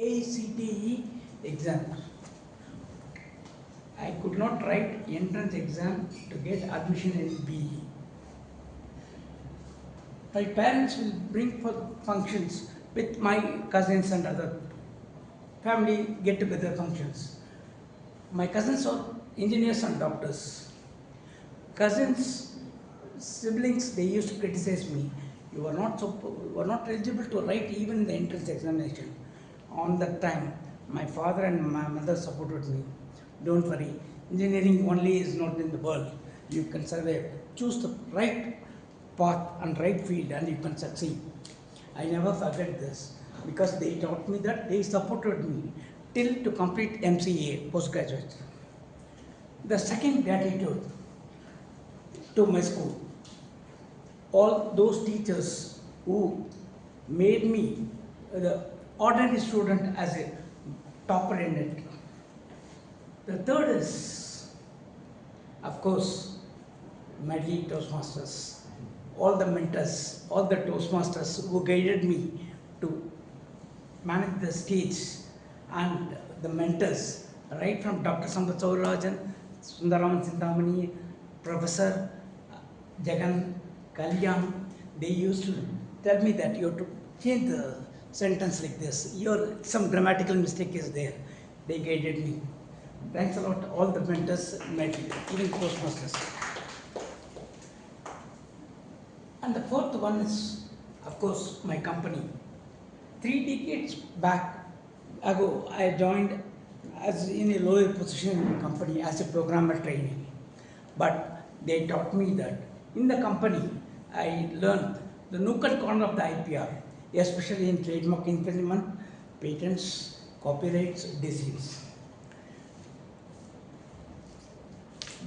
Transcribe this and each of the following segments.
ACTE exam. I could not write entrance exam to get admission in BE. My parents will bring for functions with my cousins and other family get-together functions. My cousins are engineers and doctors. Cousins, siblings, they used to criticize me. You are not eligible to write even the entrance examination. On that time, my father and my mother supported me. Don't worry, engineering only is not in the world. You can survive. Choose the right path and right field and you can succeed. I never forget this because they taught me that, they supported me till to complete MCA, postgraduate. The second gratitude to my school, all those teachers who made me the ordinary student as a topper in it. The third is, of course, Medley Toastmasters, all the mentors, all the Toastmasters who guided me to manage the stage, and the mentors, right from Dr. Sampath Saurarajan, Sundaraman Sindhamani, Professor Jagan, Kalyan, they used to tell me that you have to change the sentence like this. Some grammatical mistake is there. They guided me. Thanks a lot, all the mentors, even Toastmasters. And the fourth one is, of course, my company. 3 decades ago, I joined as in a lower position in the company as a programmer trainee. But they taught me that in the company, I learned the nook and corner of the IPR, especially in trademark infringement, patents, copyrights, disease.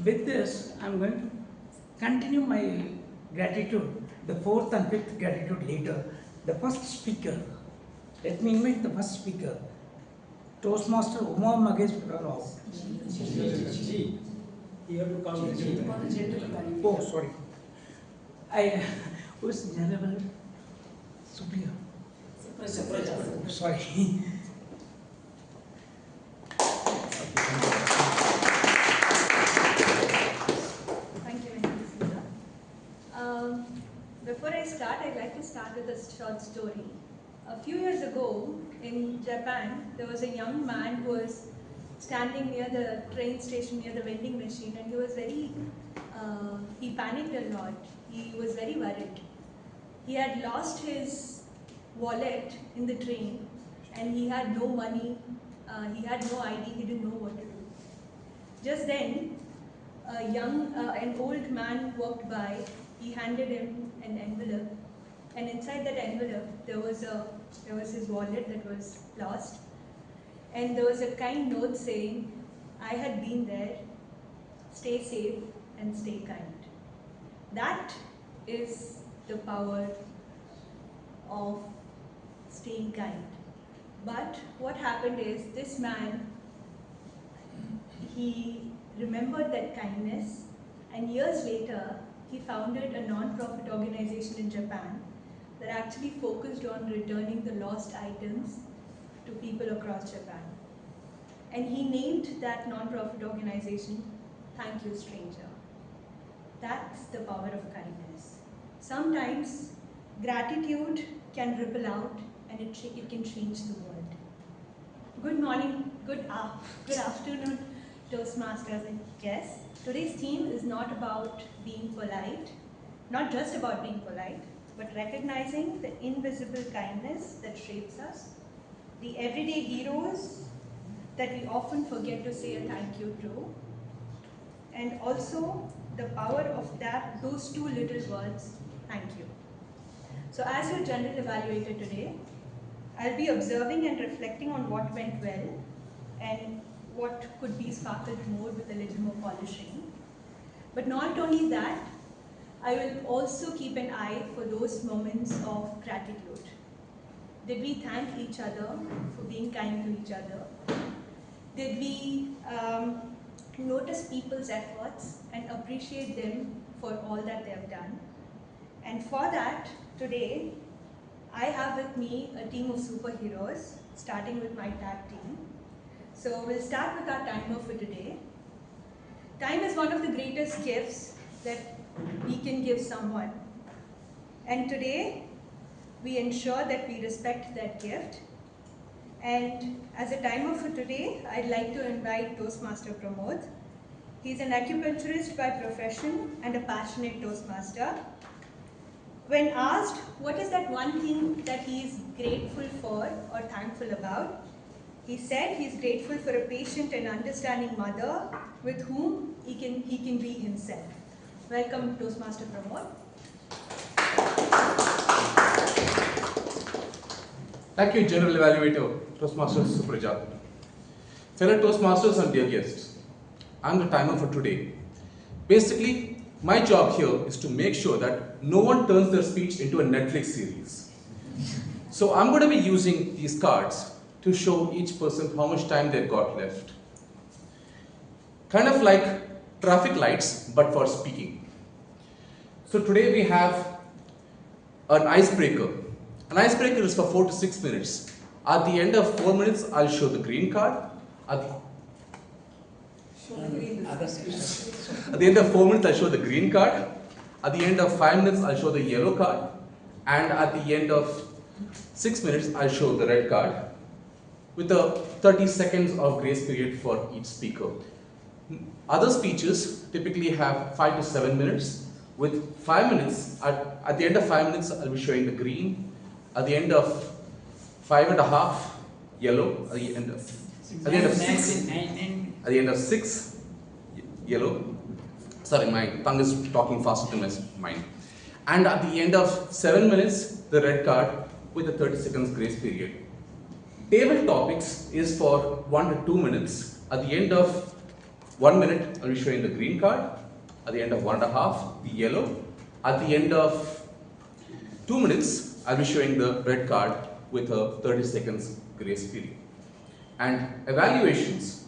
With this, I'm going to continue my gratitude, the fourth and fifth gratitude later. The first speaker, let me invite the first speaker, Toastmaster Uma Magesh Rao. G. You have to come G. Oh, sorry. Who is General Supriya? Sorry. Before I start, I'd like to start with a short story. A few years ago in Japan, there was a young man who was standing near the train station, near the vending machine, and he was he panicked a lot. He was very worried. He had lost his wallet in the train and he had no money, he had no ID, he didn't know what to do. Just then, an old man walked by. He handed him an envelope, and inside that envelope there was his wallet that was lost, and there was a kind note saying, "I had been there, stay safe and stay kind." That is the power of staying kind. But what happened is, this man, he remembered that kindness, and years later he founded a non-profit organization in Japan that actually focused on returning the lost items to people across Japan. And he named that non-profit organization Thank You Stranger. That's the power of kindness. Sometimes gratitude can ripple out and it can change the world. Good morning, good afternoon, Toastmasters and guests. Today's theme is not about being polite, not just about being polite, but recognizing the invisible kindness that shapes us, the everyday heroes that we often forget to say a thank you to, and also the power of those two little words, thank you. So as your general evaluator today, I'll be observing and reflecting on what went well and what could be sparkled more with a little more polishing. But not only that, I will also keep an eye for those moments of gratitude. Did we thank each other for being kind to each other? Did we notice people's efforts and appreciate them for all that they have done? And for that, today, I have with me a team of superheroes, starting with my tag team. So we'll start with our timer for today. Time is one of the greatest gifts that we can give someone. And today, we ensure that we respect that gift. And as a timer for today, I'd like to invite Toastmaster Pramod. He's an acupuncturist by profession and a passionate Toastmaster. When asked what is that one thing that he's grateful for or thankful about, he said he's grateful for a patient and understanding mother with whom he can be himself. Welcome, Toastmaster Pramod. Thank you, General Evaluator, Toastmaster Supraja. Fellow Toastmasters and dear guests, I'm the timer for today. Basically, my job here is to make sure that no one turns their speech into a Netflix series. So I'm going to be using these cards to show each person how much time they've got left. Kind of like traffic lights, but for speaking. So today we have an icebreaker. An icebreaker is for 4 to 6 minutes. At the end of 4 minutes, I'll show the green card. At the end of 4 minutes, I'll show the green card. At the end of 5 minutes, I'll show the yellow card. And at the end of 6 minutes, I'll show the red card, with a 30 seconds of grace period for each speaker. Other speeches typically have 5 to 7 minutes. With 5 minutes, at the end of 5 minutes, I'll be showing the green. At the end of 5.5, yellow. At the end of 6, yellow. Sorry, my tongue is talking faster than my mind. And at the end of 7 minutes, the red card with a 30 seconds grace period. Table topics is for 1 to 2 minutes. At the end of 1 minute, I'll be showing the green card. At the end of 1.5, the yellow. At the end of 2 minutes, I'll be showing the red card with a 30 seconds grace period. And evaluations,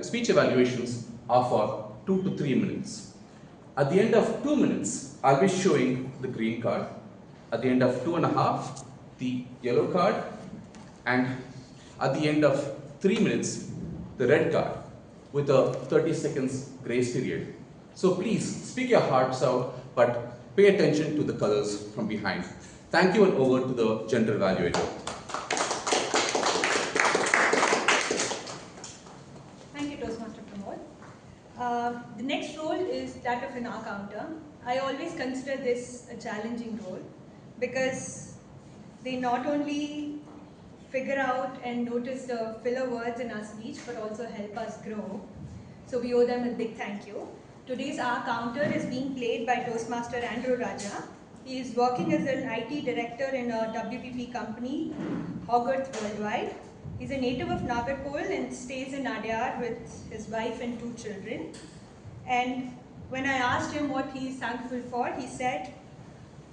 speech evaluations are for 2 to 3 minutes. At the end of 2 minutes, I'll be showing the green card. At the end of 2.5, the yellow card. And at the end of 3 minutes, the red card with a 30 seconds grace period. So please speak your hearts out, but pay attention to the colors from behind. Thank you, and over to the General Evaluator. Thank you, Toastmaster Pramod. The next role is that of an accounter. I always consider this a challenging role because they not only figure out and notice the filler words in our speech, but also help us grow. So we owe them a big thank you. Today's our counter is being played by Toastmaster Andrew Raja. He is working as an IT director in a WPP company, Hogarth Worldwide. He's a native of Nagarkol and stays in Adyar with his wife and 2 children. And when I asked him what he's thankful for, he said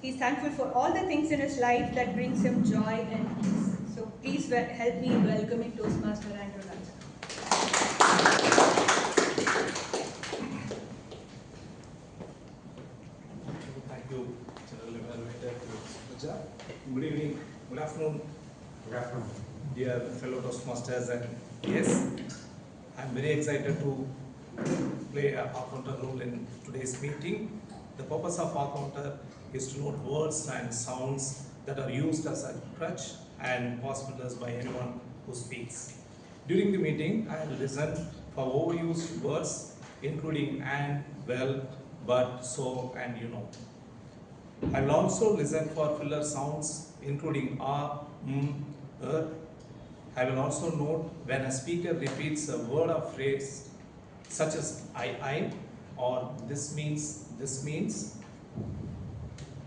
he's thankful for all the things in his life that brings him joy and peace. So please help me welcoming Toastmaster Andrew Raja. Thank you, General Evaluator Supraja. Good evening, good afternoon. Good afternoon. Dear fellow Toastmasters, and yes, I'm very excited to play a counter role in today's meeting. The purpose of counter is to note words and sounds that are used as a crutch and possibilities by anyone who speaks. During the meeting, I will listen for overused words, including and, well, but, so, and you know. I will also listen for filler sounds, including I will also note when a speaker repeats a word or phrase such as I, or this means.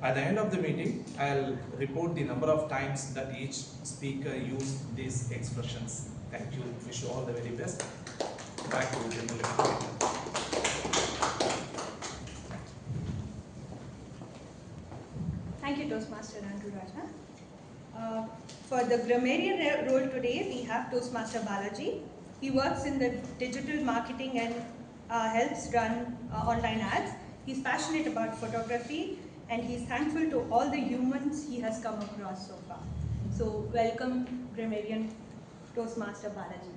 At the end of the meeting, I'll report the number of times that each speaker used these expressions. Thank you. Wish you all the very best. Back to the General Evaluator. Thank you, Toastmaster Andrew Raja. For the grammarian role today, we have Toastmaster Balaji. He works in the digital marketing and helps run online ads. He's passionate about photography and he's thankful to all the humans he has come across so far. So welcome, grammarian Toastmaster Balaji.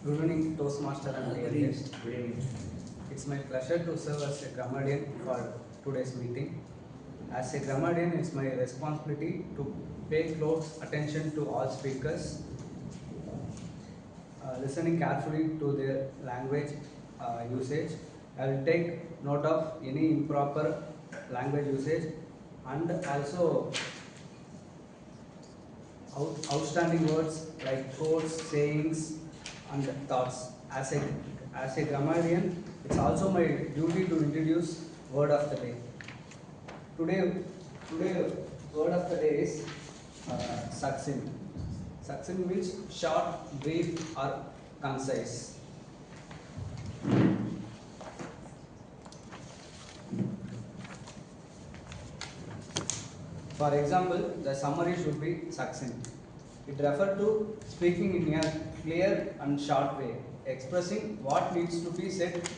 Good evening, Toastmaster and dear guests. Good evening. It's my pleasure to serve as a grammarian for today's meeting. As a grammarian, it's my responsibility to pay close attention to all speakers, listening carefully to their language usage. I will take note of any improper language usage and also outstanding words like quotes, sayings, and thoughts. As a grammarian, it's also my duty to introduce word of the day. Today word of the day is succinct. Succinct means short, brief, or concise. For example, the summary should be succinct. It refers to speaking in a clear and short way, expressing what needs to be said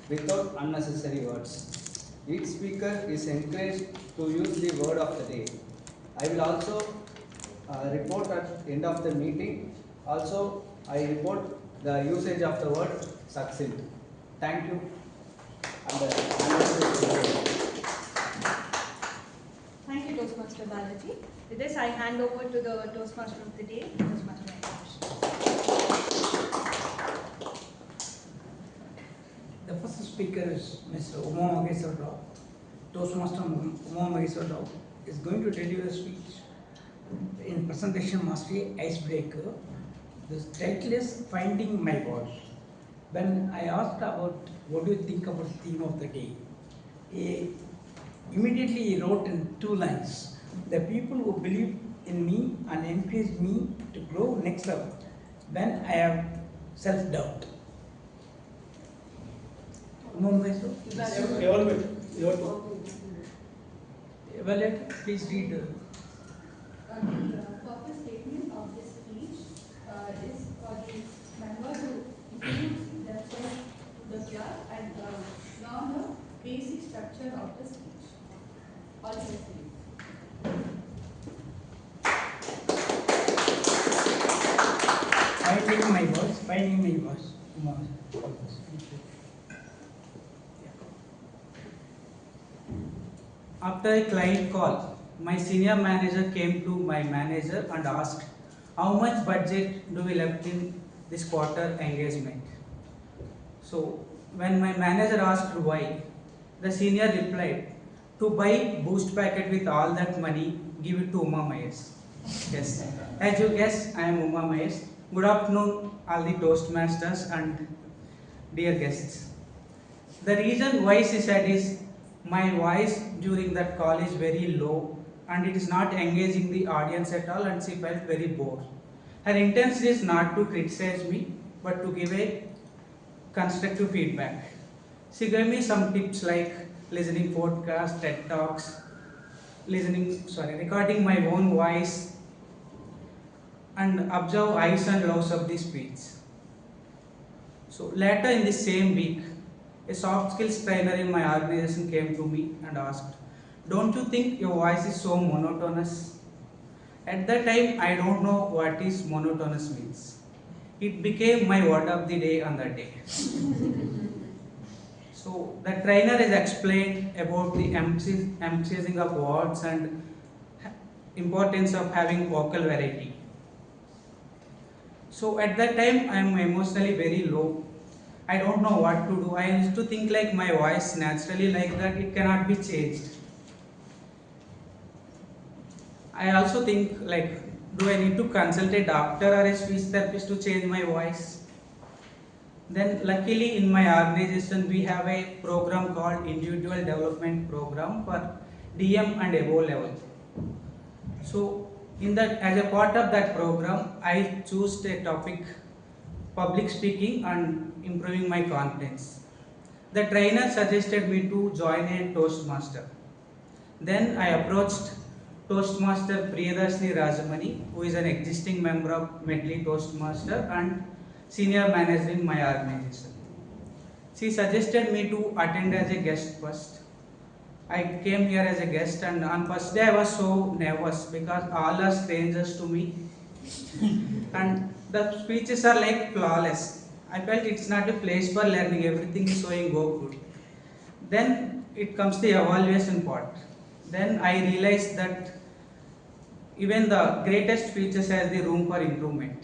without unnecessary words. Each speaker is encouraged to use the word of the day. I will also report at the end of the meeting. Also, I report the usage of the word succinct. Thank you. Thank you, Toastmaster Balaji. With this, I hand over to the Toastmaster of the day, Toastmaster Venkatesh. The first speaker is Mr. Uma Mageswar Rao. Toastmaster Uma Mageswar Rao is going to deliver a speech in Presentation Mastery Icebreaker. The title is Finding My Voice. When I asked about what do you think about the theme of the day, immediately he wrote in 2 lines, the people who believe in me and encourage me to grow next level when I have self-doubt. Evaluate, please read. The purpose statement of this speech is for the member to introduce themselves to the class and learn the basic structure of the speech. All listening. Finding my voice, finding my voice. After a client call, my senior manager came to my manager and asked, how much budget do we left in this quarter engagement? So, when my manager asked why, the senior replied, to buy boost packet with all that money, give it to Uma Mahesh. Yes, as you guess, I am Uma Mahesh. Good afternoon, all the Toastmasters and dear guests. The reason why she said is, my voice during that call is very low and it is not engaging the audience at all, and she felt very bored. Her intention is not to criticize me but to give a constructive feedback. She gave me some tips like listening podcasts, TED Talks, recording my own voice and observe highs and lows of the speech. So later in the same week, a soft skills trainer in my organization came to me and asked, don't you think your voice is so monotonous? At that time, I don't know what is monotonous means. It became my word of the day on that day. So the trainer has explained about the emphasizing of words and importance of having vocal variety. So at that time, I am emotionally very low. I don't know what to do. I used to think like my voice naturally like that, it cannot be changed. I also think like, do I need to consult a doctor or a speech therapist to change my voice? Then luckily in my organization we have a program called Individual Development Program for DM and above level. So as a part of that program, I chose a topic, public speaking and improving my confidence. The trainer suggested me to join a Toastmaster. Then I approached Toastmaster Priyadarshini Rajamani, who is an existing member of Medley Toastmaster, and senior manager in my organization. She suggested me to attend as a guest first. I came here as a guest, and on first day I was so nervous because all are strangers to me and the speeches are like flawless. I felt it's not a place for learning, everything is going go good. Then it comes the evaluation part. Then I realized that even the greatest speeches has the room for improvement.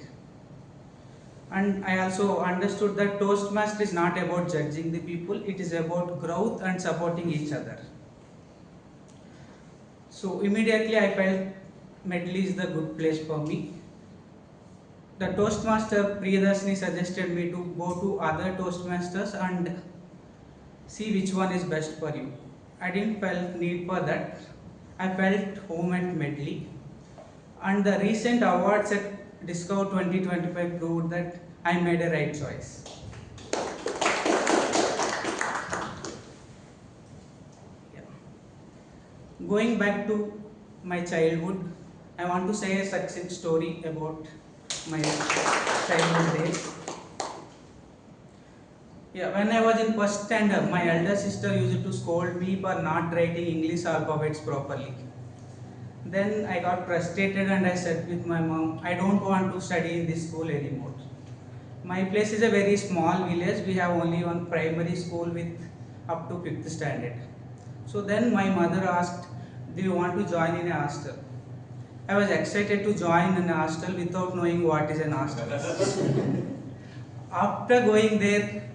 And I also understood that Toastmaster is not about judging the people, it is about growth and supporting each other. So immediately I felt Medley is the good place for me. The Toastmaster Priyadarshini suggested me to go to other Toastmasters and see which one is best for you. I didn't felt need for that. I felt home at Medley. And the recent awards at Discover 2025 proved that I made a right choice. Yeah. Going back to my childhood, I want to say a succinct story about my childhood days. Yeah, when I was in first standard, my elder sister used to scold me for not writing English alphabets properly. Then I got frustrated and I said with my mom, I don't want to study in this school anymore. My place is a very small village. We have only one primary school with up to 5th standard. So then my mother asked, do you want to join in a hostel? I was excited to join in a hostel without knowing what is an hostel. After going there,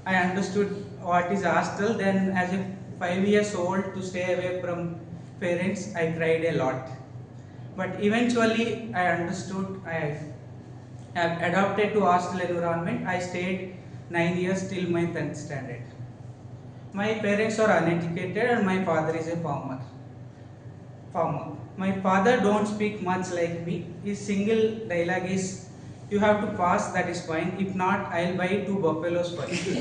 I understood what is hostel. Then as a 5 years old to stay away from parents, I cried a lot. But eventually I understood, I have adapted to hostel environment. I stayed 9 years till my 10th standard. My parents are uneducated and my father is a farmer. My father don't speak much like me. His single dialogue is, you have to pass, that is fine. If not, I'll buy 2 buffaloes for you.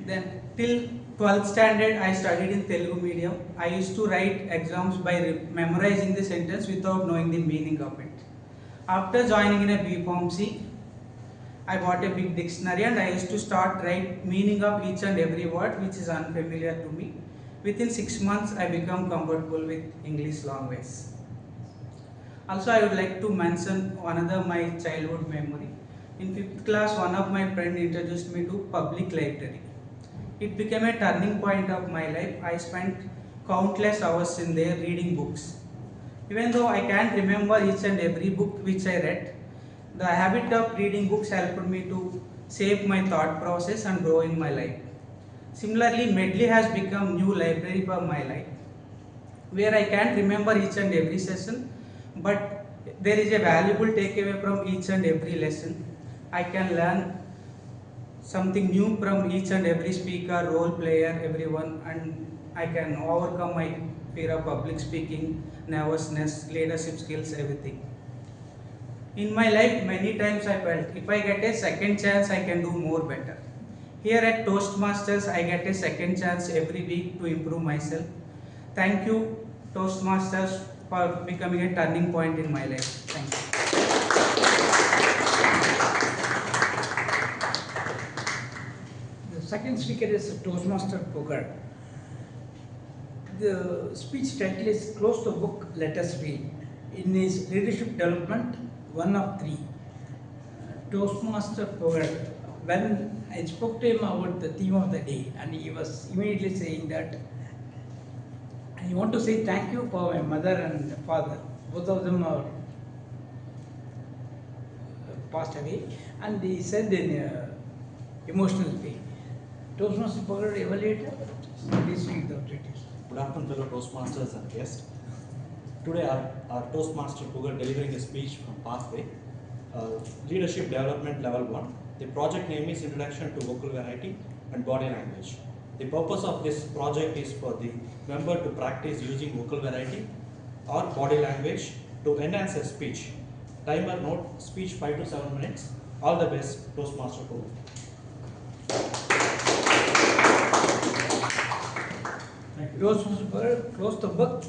Then till 12th standard I studied in Telugu medium. I used to write exams by memorizing the sentence without knowing the meaning of it. After joining in a B.Pharm.C, I bought a big dictionary and I used to start write meaning of each and every word which is unfamiliar to me. Within 6 months I become comfortable with English language. Also I would like to mention another my childhood memory. In 5th class, one of my friends introduced me to public library. It became a turning point of my life. I spent countless hours in there reading books. Even though I can't remember each and every book which I read, the habit of reading books helped me to shape my thought process and grow in my life. Similarly, Medley has become new library for my life, where I can't remember each and every session, but there is a valuable takeaway from each and every lesson. I can learn something new from each and every speaker, role player, everyone, and I can overcome my fear of public speaking, nervousness, leadership skills, everything. In my life, many times I felt if I get a second chance, I can do more better. Here at Toastmasters, I get a second chance every week to improve myself. Thank you, Toastmasters, for becoming a turning point in my life. Thank you. The second speaker is Toastmaster Bogart. The speech title is Close the Book, Let Us Read. In his leadership development, 1 of 3. Toastmaster Bogart, when I spoke to him about the theme of the day, and he was immediately saying that, I want to say thank you for my mother and father. Both of them are passed away, and he said in emotional way. Toastmaster Bogart evaluator, please read the objectives. Good afternoon, fellow Toastmasters and guests. Today, our Toastmaster Bogart delivering a speech from Pathway, Leadership Development Level 1. The project name is Introduction to Vocal Variety and Body Language. The purpose of this project is for the member to practice using vocal variety or body language to enhance their speech. Timer note, speech 5 to 7 minutes. All the best, Toastmaster Bogart. Toastmaster Bogart, close the book,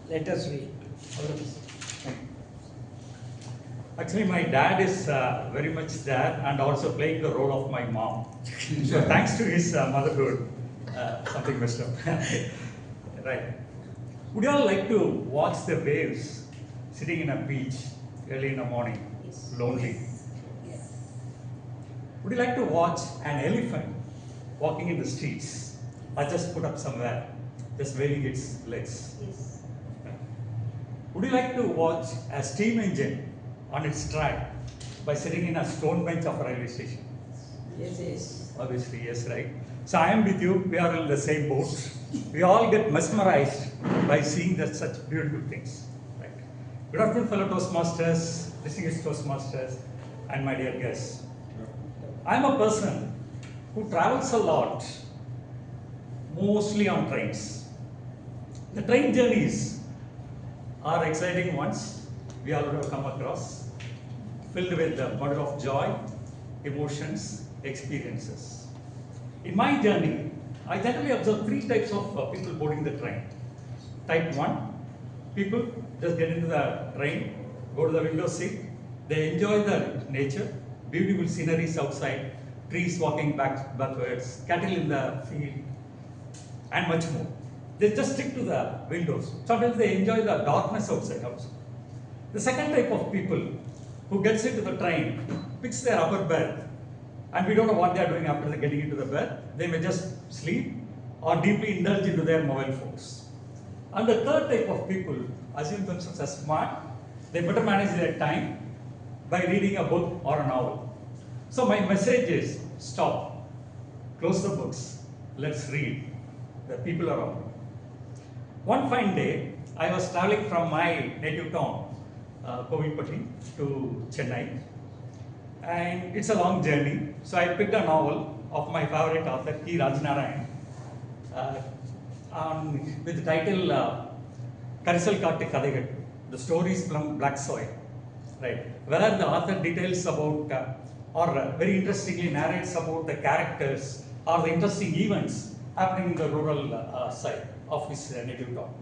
let us read. All the best. Thank you. Actually, my dad is very much there and also playing the role of my mom. So thanks to his motherhood, something messed up. Right. Would you all like to watch the waves sitting in a beach early in the morning, lonely? Would you like to watch an elephant walking in the streets or just put up somewhere, just waving its legs? Yes. Would you like to watch a steam engine on its track by sitting in a stone bench of a railway station? Yes, yes. Obviously, yes, right? So I am with you, we are in the same boat. We all get mesmerized by seeing such beautiful things. Right? Good afternoon, fellow Toastmasters, distinguished Toastmasters, and my dear guests. I am a person who travels a lot, mostly on trains. The train journeys are exciting ones we all have come across, filled with a mode of joy, emotions, experiences. In my journey, I generally observe three types of people boarding the train. Type 1, people just get into the train, go to the window seat, they enjoy the nature, beautiful sceneries outside, trees walking backwards, cattle in the field, and much more. They just stick to the windows. Sometimes they enjoy the darkness outside also. The second type of people who gets into the train, picks their upper berth, and we don't know what they are doing after they getting into the berth. They may just sleep or deeply indulge into their mobile phones. And the third type of people assume themselves as smart. They better manage their time by reading a book or a novel. So my message is, stop, close the books, let's read. The people around me. One fine day, I was traveling from my native town, Kovilpatti, to Chennai. And it's a long journey, so I picked a novel of my favorite author, K. Rajanarayan, with the title Karisal Kaattu Kadaigal, the stories from Black Soil, right? Where the author details about, or very interestingly narrates about the characters or the interesting events happening in the rural side of his native town.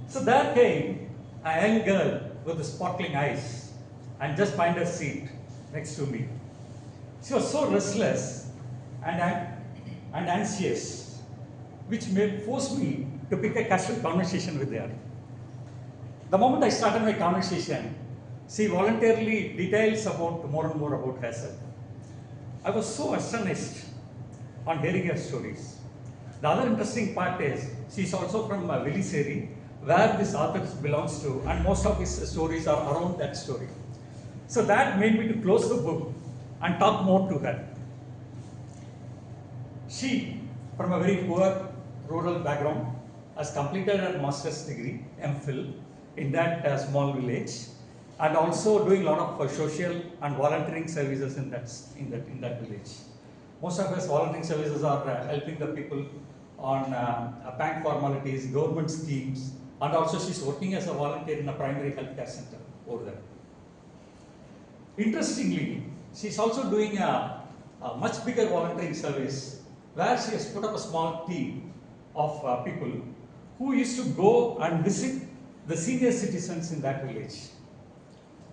So there came a young girl with sparkling eyes and just find her seat next to me. She was so restless and anxious, which forced me to pick a casual conversation with her. The moment I started my conversation, she voluntarily details about more and more about herself. I was so astonished on hearing her stories. The other interesting part is she's also from Viliseri, where this author belongs to, and most of his stories are around that story. So that made me to close the book and talk more to her. She, from a very poor rural background, has completed her master's degree, MPhil, in that small village, and also doing a lot of social and volunteering services in that village. Most of his volunteering services are helping the people on bank formalities, government schemes, and also she's working as a volunteer in a primary healthcare center over there. Interestingly, she's also doing a much bigger volunteering service where she has put up a small team of people who used to go and visit the senior citizens in that village.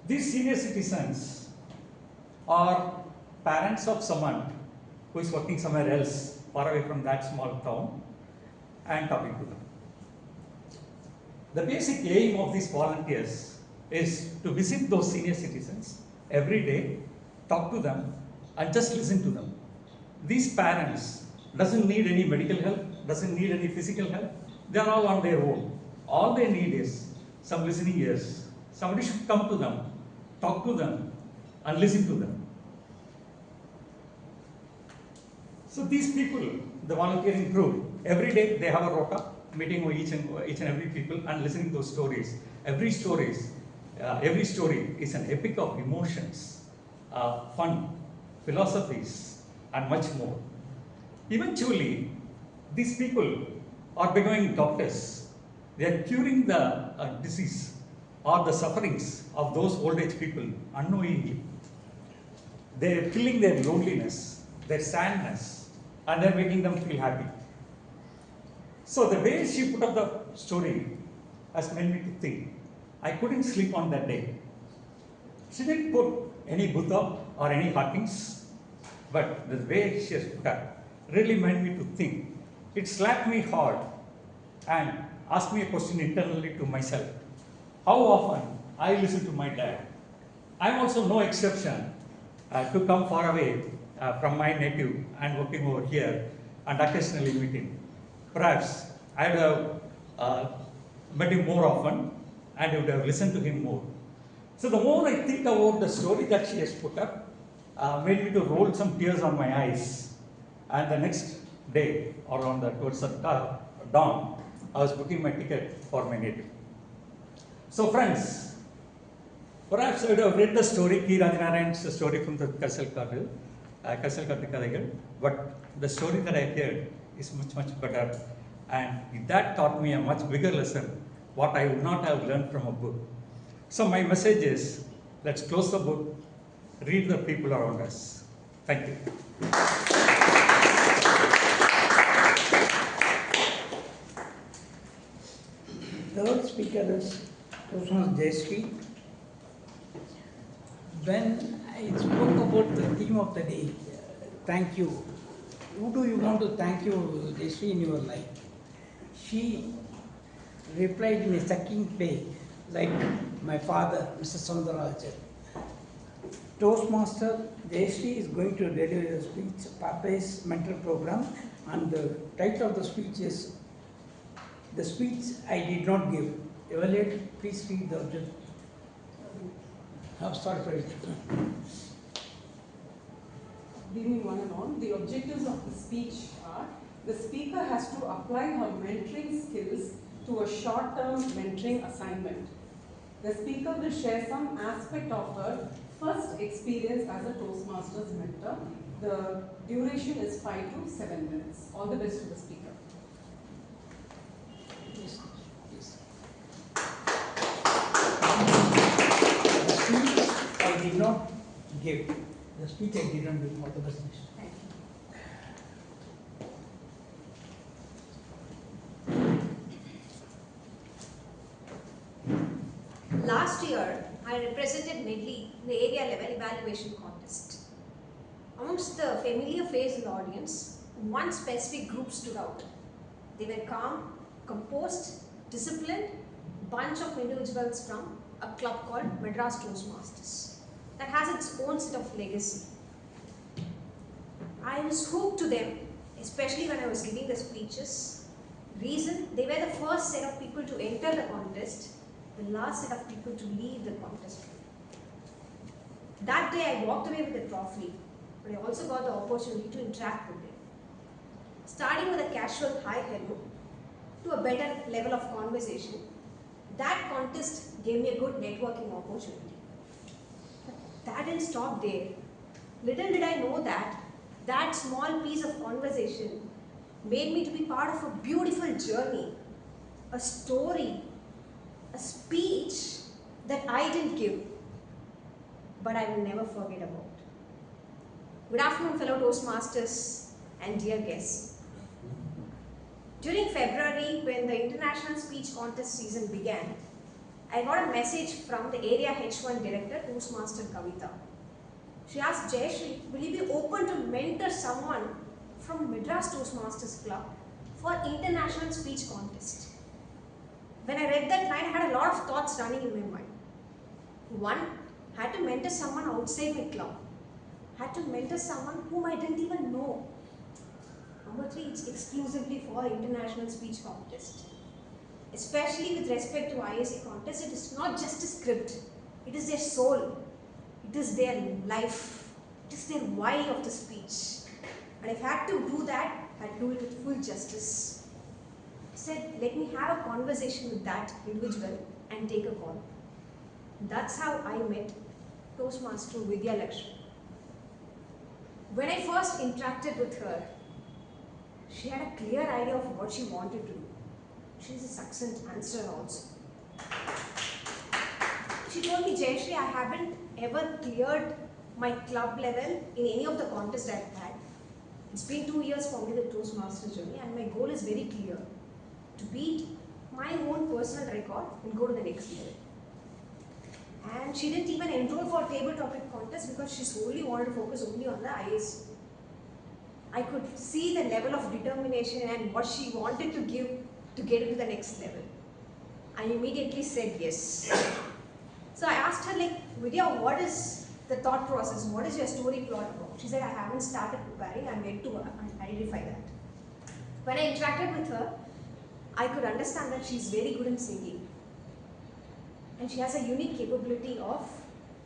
These senior citizens are parents of someone who is working somewhere else, far away from that small town, and talking to them. The basic aim of these volunteers is to visit those senior citizens every day, talk to them, and just listen to them. These parents doesn't need any medical help, doesn't need any physical help. They are all on their own. All they need is some listening ears. Somebody should come to them, talk to them, and listen to them. So these people, the volunteering group, every day they have a rota, meeting with each and every people and listening to those stories. Every story is an epic of emotions, fun, philosophies, and much more. Eventually, these people are becoming doctors. They are curing the disease or the sufferings of those old age people unknowingly. They are killing their loneliness, their sadness, and they are making them feel happy. So the way she put up the story has made me to think. I couldn't sleep on that day. She didn't put any Buddha or any Hawkins, but the way she has put up really made me to think. It slapped me hard and asked me a question internally to myself. How often I listen to my dad? I'm also no exception to come far away from my native and working over here and occasionally meet him. Perhaps I would have met him more often and would have listened to him more. So the more I think about the story that she has put up, made me to roll some tears on my eyes. And the next day, or on the towards the dawn, I was booking my ticket for my native. So friends, perhaps I would have read the story, K. Rajanarayan's story from the Kasalkatu Kadagal, but the story that I heard is much, much better. And that taught me a much bigger lesson, what I would not have learned from a book. So my message is, let's close the book, read the people around us. Thank you. Third speaker is Toastmasters Jayashree. When I spoke about the theme of the day, thank you. Who do you want to thank you, Jayashree, in your life? She replied in a sucking way, like my father, Mr. Sundararajan. Toastmaster Jayashree is going to deliver a speech, Papa's mentor program, and the title of the speech is The Speech I Did Not Give. Evaluate, please read the object. Sorry for it. Good evening, one and all. The objectives of the speech are: the speaker has to apply her mentoring skills to a short-term mentoring assignment. The speaker will share some aspect of her first experience as a Toastmasters mentor. The duration is 5 to 7 minutes. All the best to the speaker. Yes, yes. The speech I did not give. The speech I did not give. All the best. Thank you. Last year, I represented Medley in the area level evaluation contest. Amongst the familiar face in the audience, one specific group stood out. They were calm, composed, disciplined, bunch of individuals from a club called Madras Toastmasters that has its own set of legacy. I was hooked to them, especially when I was giving the speeches. Reason, they were the first set of people to enter the contest, the last set of people to leave the contest. That day I walked away with a trophy, but I also got the opportunity to interact with them. Starting with a casual hi hello to a better level of conversation, that contest gave me a good networking opportunity. But that didn't stop there. Little did I know that that small piece of conversation made me to be part of a beautiful journey, a story, a speech that I didn't give, but I will never forget about. Good afternoon, fellow Toastmasters and dear guests. During February, when the International Speech Contest season began, I got a message from the Area H1 Director, Toastmaster Kavita. She asked, Jayashree, will you be open to mentor someone from Madras Toastmasters Club for International Speech Contest? When I read that line, I had a lot of thoughts running in my mind. One, I had to mentor someone outside my club. I had to mentor someone whom I didn't even know. Number three, it's exclusively for International Speech Contest. Especially with respect to ISC contest, it is not just a script. It is their soul. It is their life. It is their why of the speech. And if I had to do that, I'd do it with full justice. I said, let me have a conversation with that individual and take a call. That's how I met Toastmaster Vidya Lakshmi. When I first interacted with her, she had a clear idea of what she wanted to do. She's a succinct answer also. She told me, Jayashree, I haven't ever cleared my club level in any of the contests I've had. It's been 2 years for me, the Toastmaster journey, and my goal is very clear. To beat my own personal record and go to the next level. And she didn't even enroll for table topic contest because she solely wanted to focus only on the IAS. I could see the level of determination and what she wanted to give to get into the next level. I immediately said yes. So I asked her, like, Vidya, what is the thought process? What is your story plot about? She said, I haven't started preparing, I'm yet to identify that. When I interacted with her, I could understand that she's very good in singing. And she has a unique capability of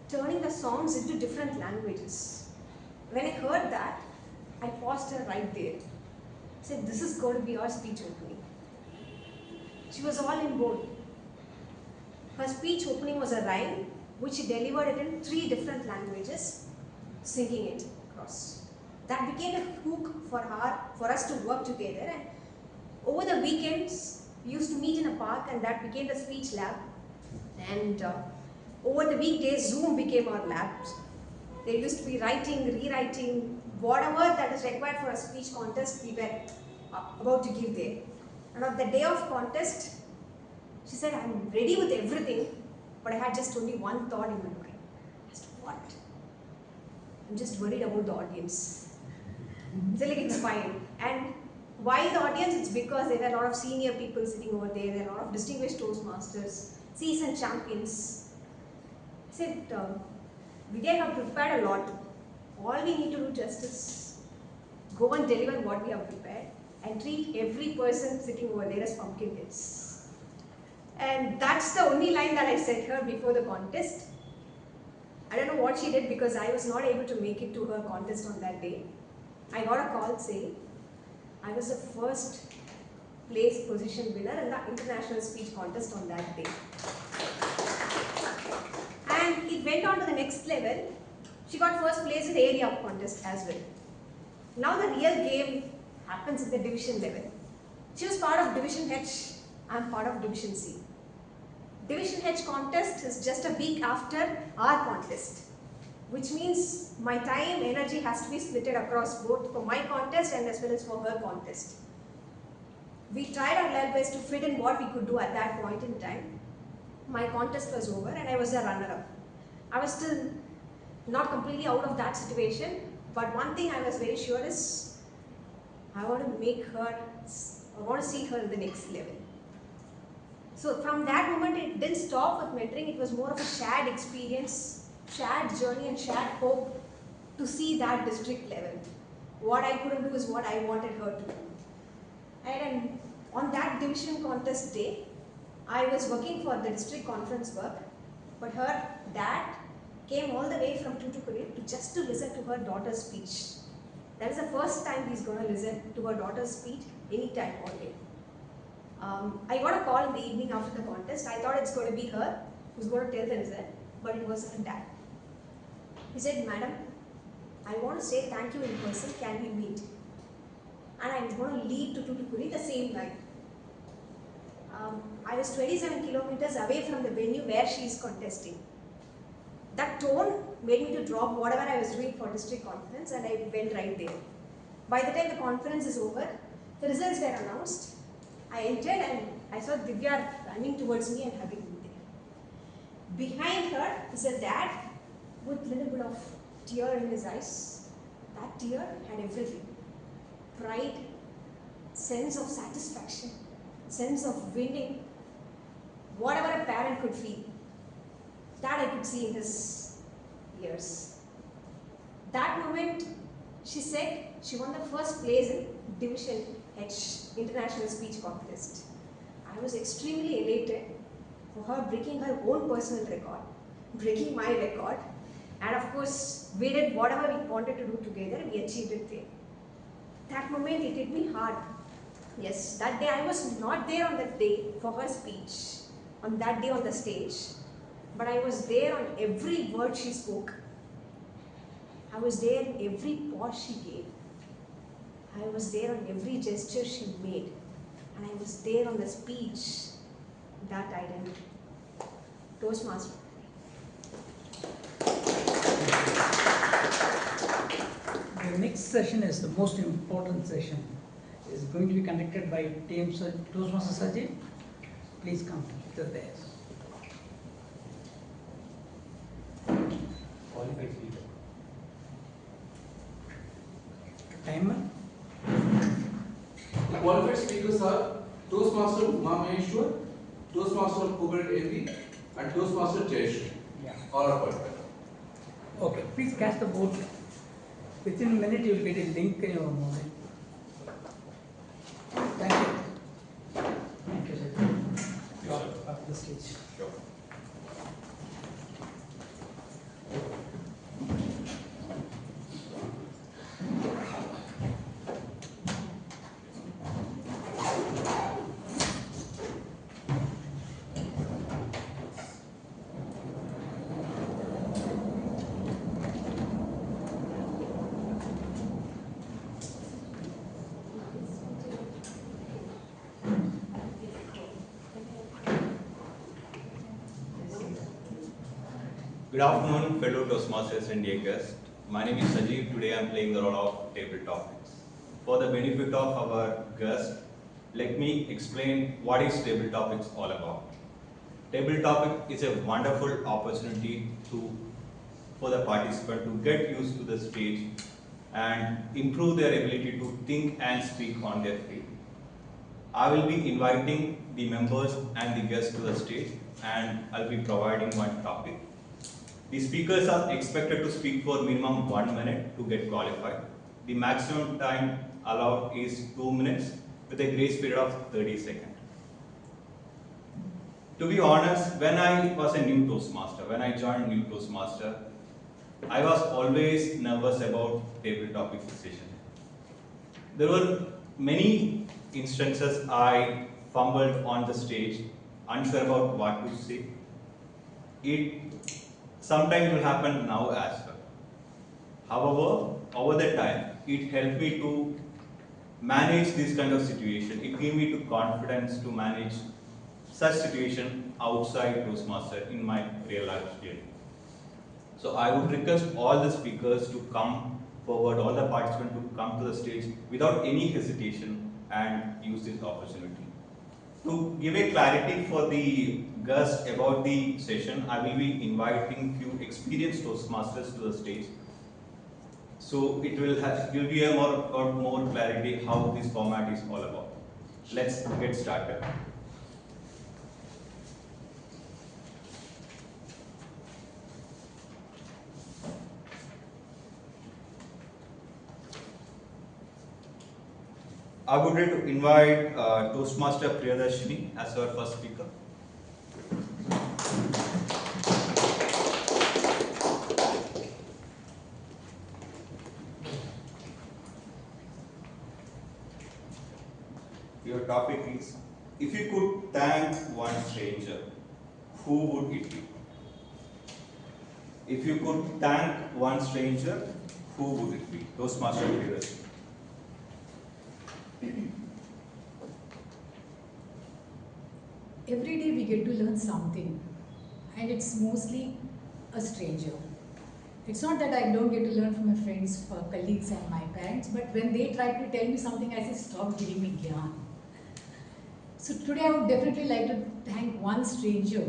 turning the songs into different languages. When I heard that, I paused her right there. I said, this is going to be our speech opening. She was all in board. Her speech opening was a rhyme, which she delivered it in 3 different languages, singing it across. That became a hook for her, for us to work together. And over the weekends, we used to meet in a park, and that became the speech lab. And over the weekdays, Zoom became our labs. There used to be writing, rewriting, whatever that is required for a speech contest, we were about to give there. And on the day of contest, she said, I'm ready with everything, but I had just only one thought in my mind. I said, what? I'm just worried about the audience. So like, it's fine. And why the audience? It's because there were a lot of senior people sitting over there, there were a lot of distinguished Toastmasters, seasoned champions. I said, Vidya, have prepared a lot. All we need to do just is go and deliver what we have prepared and treat every person sitting over there as pumpkin heads. And that's the only line that I said her before the contest. I don't know what she did because I was not able to make it to her contest on that day. I got a call saying I was the first place position winner in the international speech contest on that day. And it went on to the next level. She got first place in the area contest as well. Now the real game happens at the division level. She was part of Division H, I am part of Division C. Division H contest is just a week after our contest, which means my time, energy has to be split across both for my contest and as well as for her contest. We tried our level best to fit in what we could do at that point in time. My contest was over and I was the runner-up. I was still not completely out of that situation, but one thing I was very sure is I want to see her in the next level. So from that moment, it didn't stop with mentoring. It was more of a shared experience, shared journey and shared hope to see that district level. What I couldn't do is what I wanted her to do. And on that division contest day, I was working for the district conference work, but her dad came all the way from Tuticorin just to listen to her daughter's speech. That is the first time he's going to listen to her daughter's speech anytime all day. I got a call in the evening after the contest. I thought it's going to be her who's going to tell the result, but it was her dad. He said, Madam, I want to say thank you in person, can we meet? And I'm going to leave to Tuticorin the same night. I was 27 kilometers away from the venue where she is contesting. That tone made me to drop whatever I was doing for district conference and I went right there. By the time the conference is over, the results were announced. I entered and I saw Divya running towards me and hugging me there. Behind her is a dad with a little bit of tear in his eyes. That tear had everything. Pride, sense of satisfaction, sense of winning, whatever a parent could feel. That I could see in his ears. That moment, she said she won the first place in Division H International Speech Contest. I was extremely elated for her breaking her own personal record, breaking my record, and of course, we did whatever we wanted to do together and we achieved it there. That moment, it hit me hard. Yes, that day I was not there on that day for her speech, on that day on the stage. But I was there on every word she spoke. I was there in every pause she gave. I was there on every gesture she made. And I was there on the speech that I did. Toastmaster. The next session is the most important session. It's going to be conducted by Toastmaster Sajid. Please come to the dais. Timer. The qualified speakers are Toastmaster Uma Maheshwar, Toastmaster Pugaret Endi, and Toastmaster Jayesh. Yeah. All are qualified. Okay, please catch the vote. Within a minute you will get a link in your mobile. Thank you. Thank you, sir. Yes, sir. Up the stage. Sure. Good afternoon, fellow Toastmasters and dear guests. My name is Sajeev. Today I am playing the role of table topics. For the benefit of our guests, let me explain what is table topics all about. Table topic is a wonderful opportunity for the participant to get used to the stage and improve their ability to think and speak on their feet. I will be inviting the members and the guests to the stage, and I'll be providing one topic. The speakers are expected to speak for minimum 1 minute to get qualified. The maximum time allowed is 2 minutes with a grace period of 30 seconds. To be honest, when I was a new Toastmaster, when I joined new Toastmaster, I was always nervous about table topic session. There were many instances I fumbled on the stage, unsure about what to say. Sometimes will happen now as well. However, over the time, it helped me to manage this kind of situation. It gave me to confidence to manage such situation outside Toastmaster in my real life journey. So I would request all the speakers to come forward, all the participants to come to the stage without any hesitation and use this opportunity. To give a clarity for the guests about the session, I will be inviting few experienced Toastmasters to the stage. So it will give you a more clarity how this format is all about. Let's get started. I would like to invite Toastmaster Priyadarshini as our first speaker. Your topic is, if you could thank one stranger, who would it be? If you could thank one stranger, who would it be? Toastmaster Priyadarshini. Every day we get to learn something, and it's mostly a stranger. It's not that I don't get to learn from my friends, colleagues and my parents, but when they try to tell me something, I say, stop giving me gyan. So today I would definitely like to thank one stranger.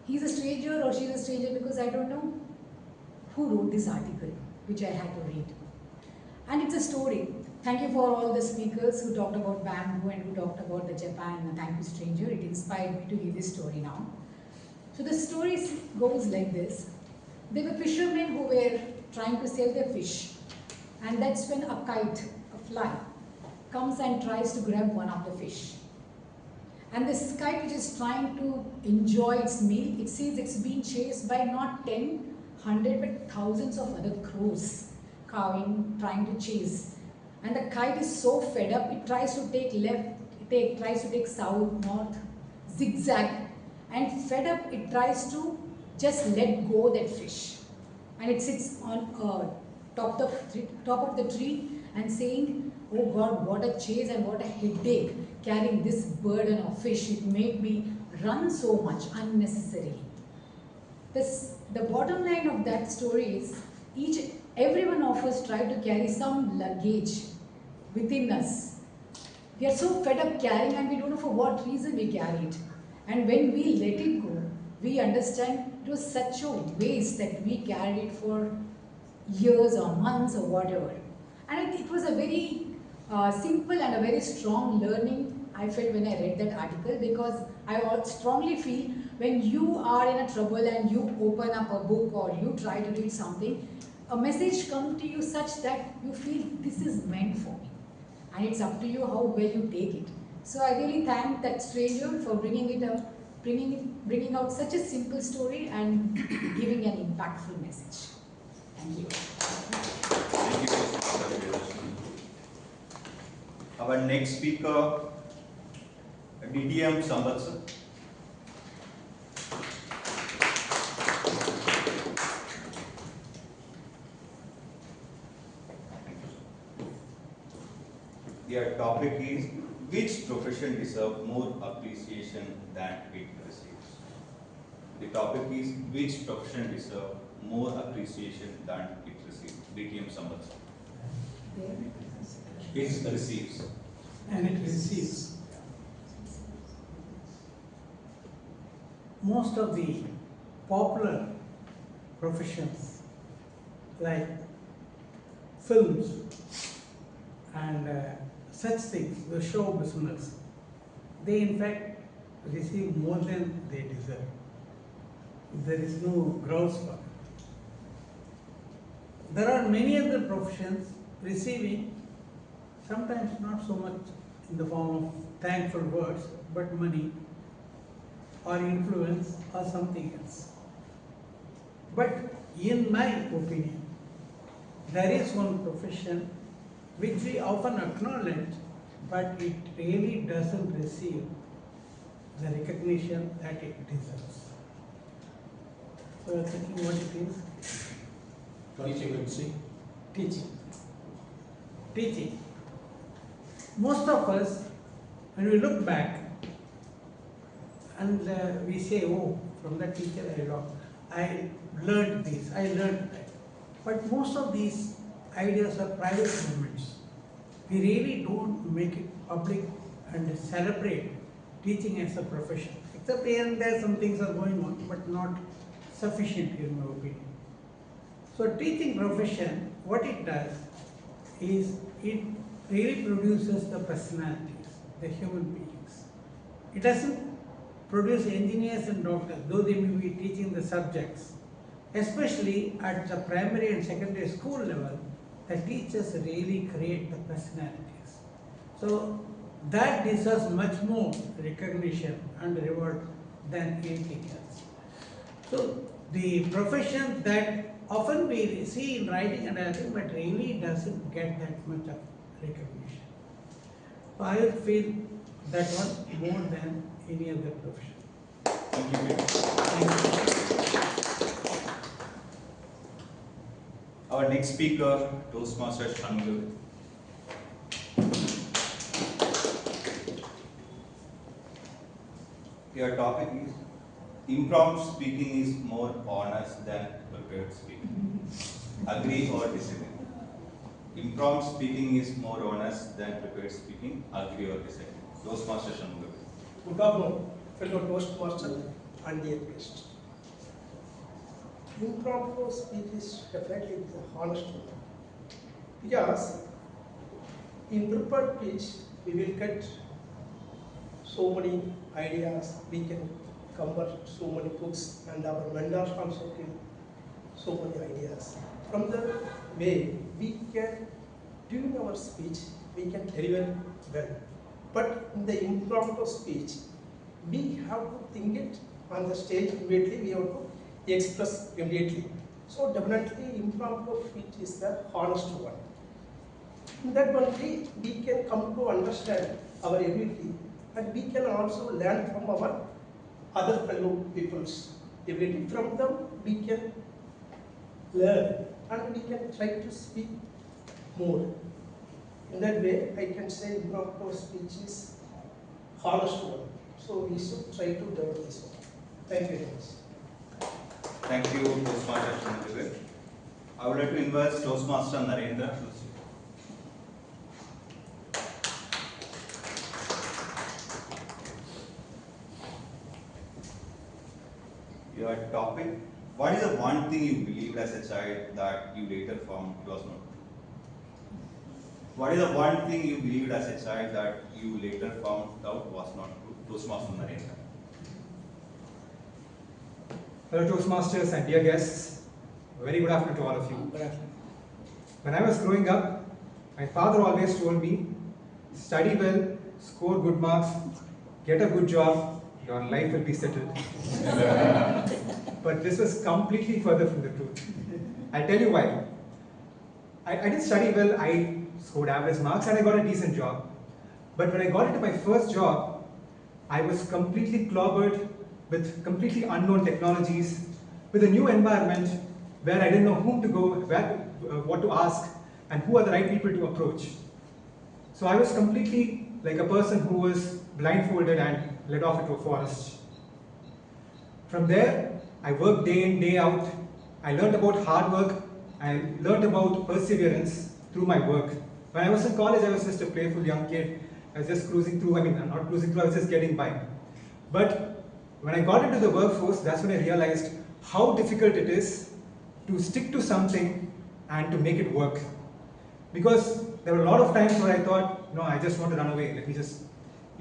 He's a stranger or she's a stranger because I don't know who wrote this article, which I had to read. And it's a story. Thank you for all the speakers who talked about bamboo and who talked about the Japan Thank You Stranger. It inspired me to give this story now. So the story goes like this. There were fishermen who were trying to sell their fish. And that's when a kite, a fly, comes and tries to grab one of the fish. And this kite, which is trying to enjoy its meal, it sees it's being chased by not 10, 100, but thousands of other crows cawing, trying to chase. And the kite is so fed up, it tries to take left, it tries to take south, north, zigzag. And fed up, it tries to just let go that fish. And it sits on top of the tree and saying, oh God, what a chase and what a headache carrying this burden of fish. It made me run so much unnecessarily. The bottom line of that story is every one of us try to carry some luggage within us. We are so fed up carrying and we don't know for what reason we carry it. And when we let it go, we understand it was such a waste that we carried it for years or months or whatever. And it was a very simple and a very strong learning I felt when I read that article, because I strongly feel when you are in a trouble and you open up a book or you try to read something, a message comes to you such that you feel this is meant for me. And it's up to you how well you take it. So I really thank that stranger for bringing out such a simple story and giving an impactful message. Thank you. Thank you, Mr. Vijayalakshmi. Our next speaker, DTM Sambatsar. Their topic is, which profession deserves more appreciation than it receives? The topic is, which profession deserves more appreciation than it receives? DTM Sambatsar. It receives. And it receives. Most of the popular professions like films and such things, the show business, they in fact receive more than they deserve. There is no groundswell. There are many other professions receiving sometimes not so much in the form of thankful words, but money or influence or something else. But in my opinion, there is one profession which we often acknowledge, but it really doesn't receive the recognition that it deserves. So you're thinking what it is? Teaching and see. Teaching. Teaching. Most of us, when we look back and we say, oh, from that teacher I learned this, I learned that. But most of these ideas are private movements. We really don't make it public and celebrate teaching as a profession. Except here and there some things are going on, but not sufficient in my opinion. So teaching profession, what it does is it really produces the personalities, the human beings. It doesn't produce engineers and doctors, though they may be teaching the subjects. Especially at the primary and secondary school level, the teachers really create the personalities. So that deserves much more recognition and reward than anything else. So the profession that often we see in writing and everything, but really doesn't get that much of recognition. So I would feel that one more than any other profession. Thank you. Thank you. Our next speaker, Toastmasters Shanmugam. Your topic is, impromptu speaking is more honest than prepared speaking. Agree or disagree? Impromptu speaking is more honest than prepared speaking. Agree or disagree? Toastmasters Shanmugam. Good afternoon, fellow Toastmasters and dear guests. Impromptu speech is definitely the honest one. Because in prepared speech, we will get so many ideas, we can convert so many books, and our mentors also give so many ideas. From the way we can, during our speech, we can deliver well. But in the impromptu speech, we have to think it on the stage immediately, we have to express immediately. So definitely impromptu speech is the honest one. In that only we can come to understand our ability, and we can also learn from our other fellow people's ability. From them we can learn and we can try to speak more. In that way I can say impromptu speech is honest one. So we should try to develop this one. Thank you very much. Thank you, Toastmaster Shanmugam. I would like to invite Toastmaster Narendra to speak. Your topic, what is the one thing you believed as a child that you later found was not true? What is the one thing you believed as a child that you later found out was not true? Toastmaster Narendra. Hello Toastmasters and dear guests, very good afternoon to all of you. When I was growing up, my father always told me, study well, score good marks, get a good job, your life will be settled. But this was completely further from the truth. I'll tell you why. I didn't study well, I scored average marks and I got a decent job. But when I got into my first job, I was completely clobbered with completely unknown technologies, with a new environment where I didn't know whom to go, what to ask, and who are the right people to approach. So I was completely like a person who was blindfolded and led off into a forest. From there, I worked day in, day out. I learned about hard work. I learned about perseverance through my work. When I was in college, I was just a playful young kid. I was just cruising through, I'm not cruising through, I was just getting by. But when I got into the workforce, that's when I realized how difficult it is to stick to something and to make it work. Because there were a lot of times where I thought, no, I just want to run away. Let me just,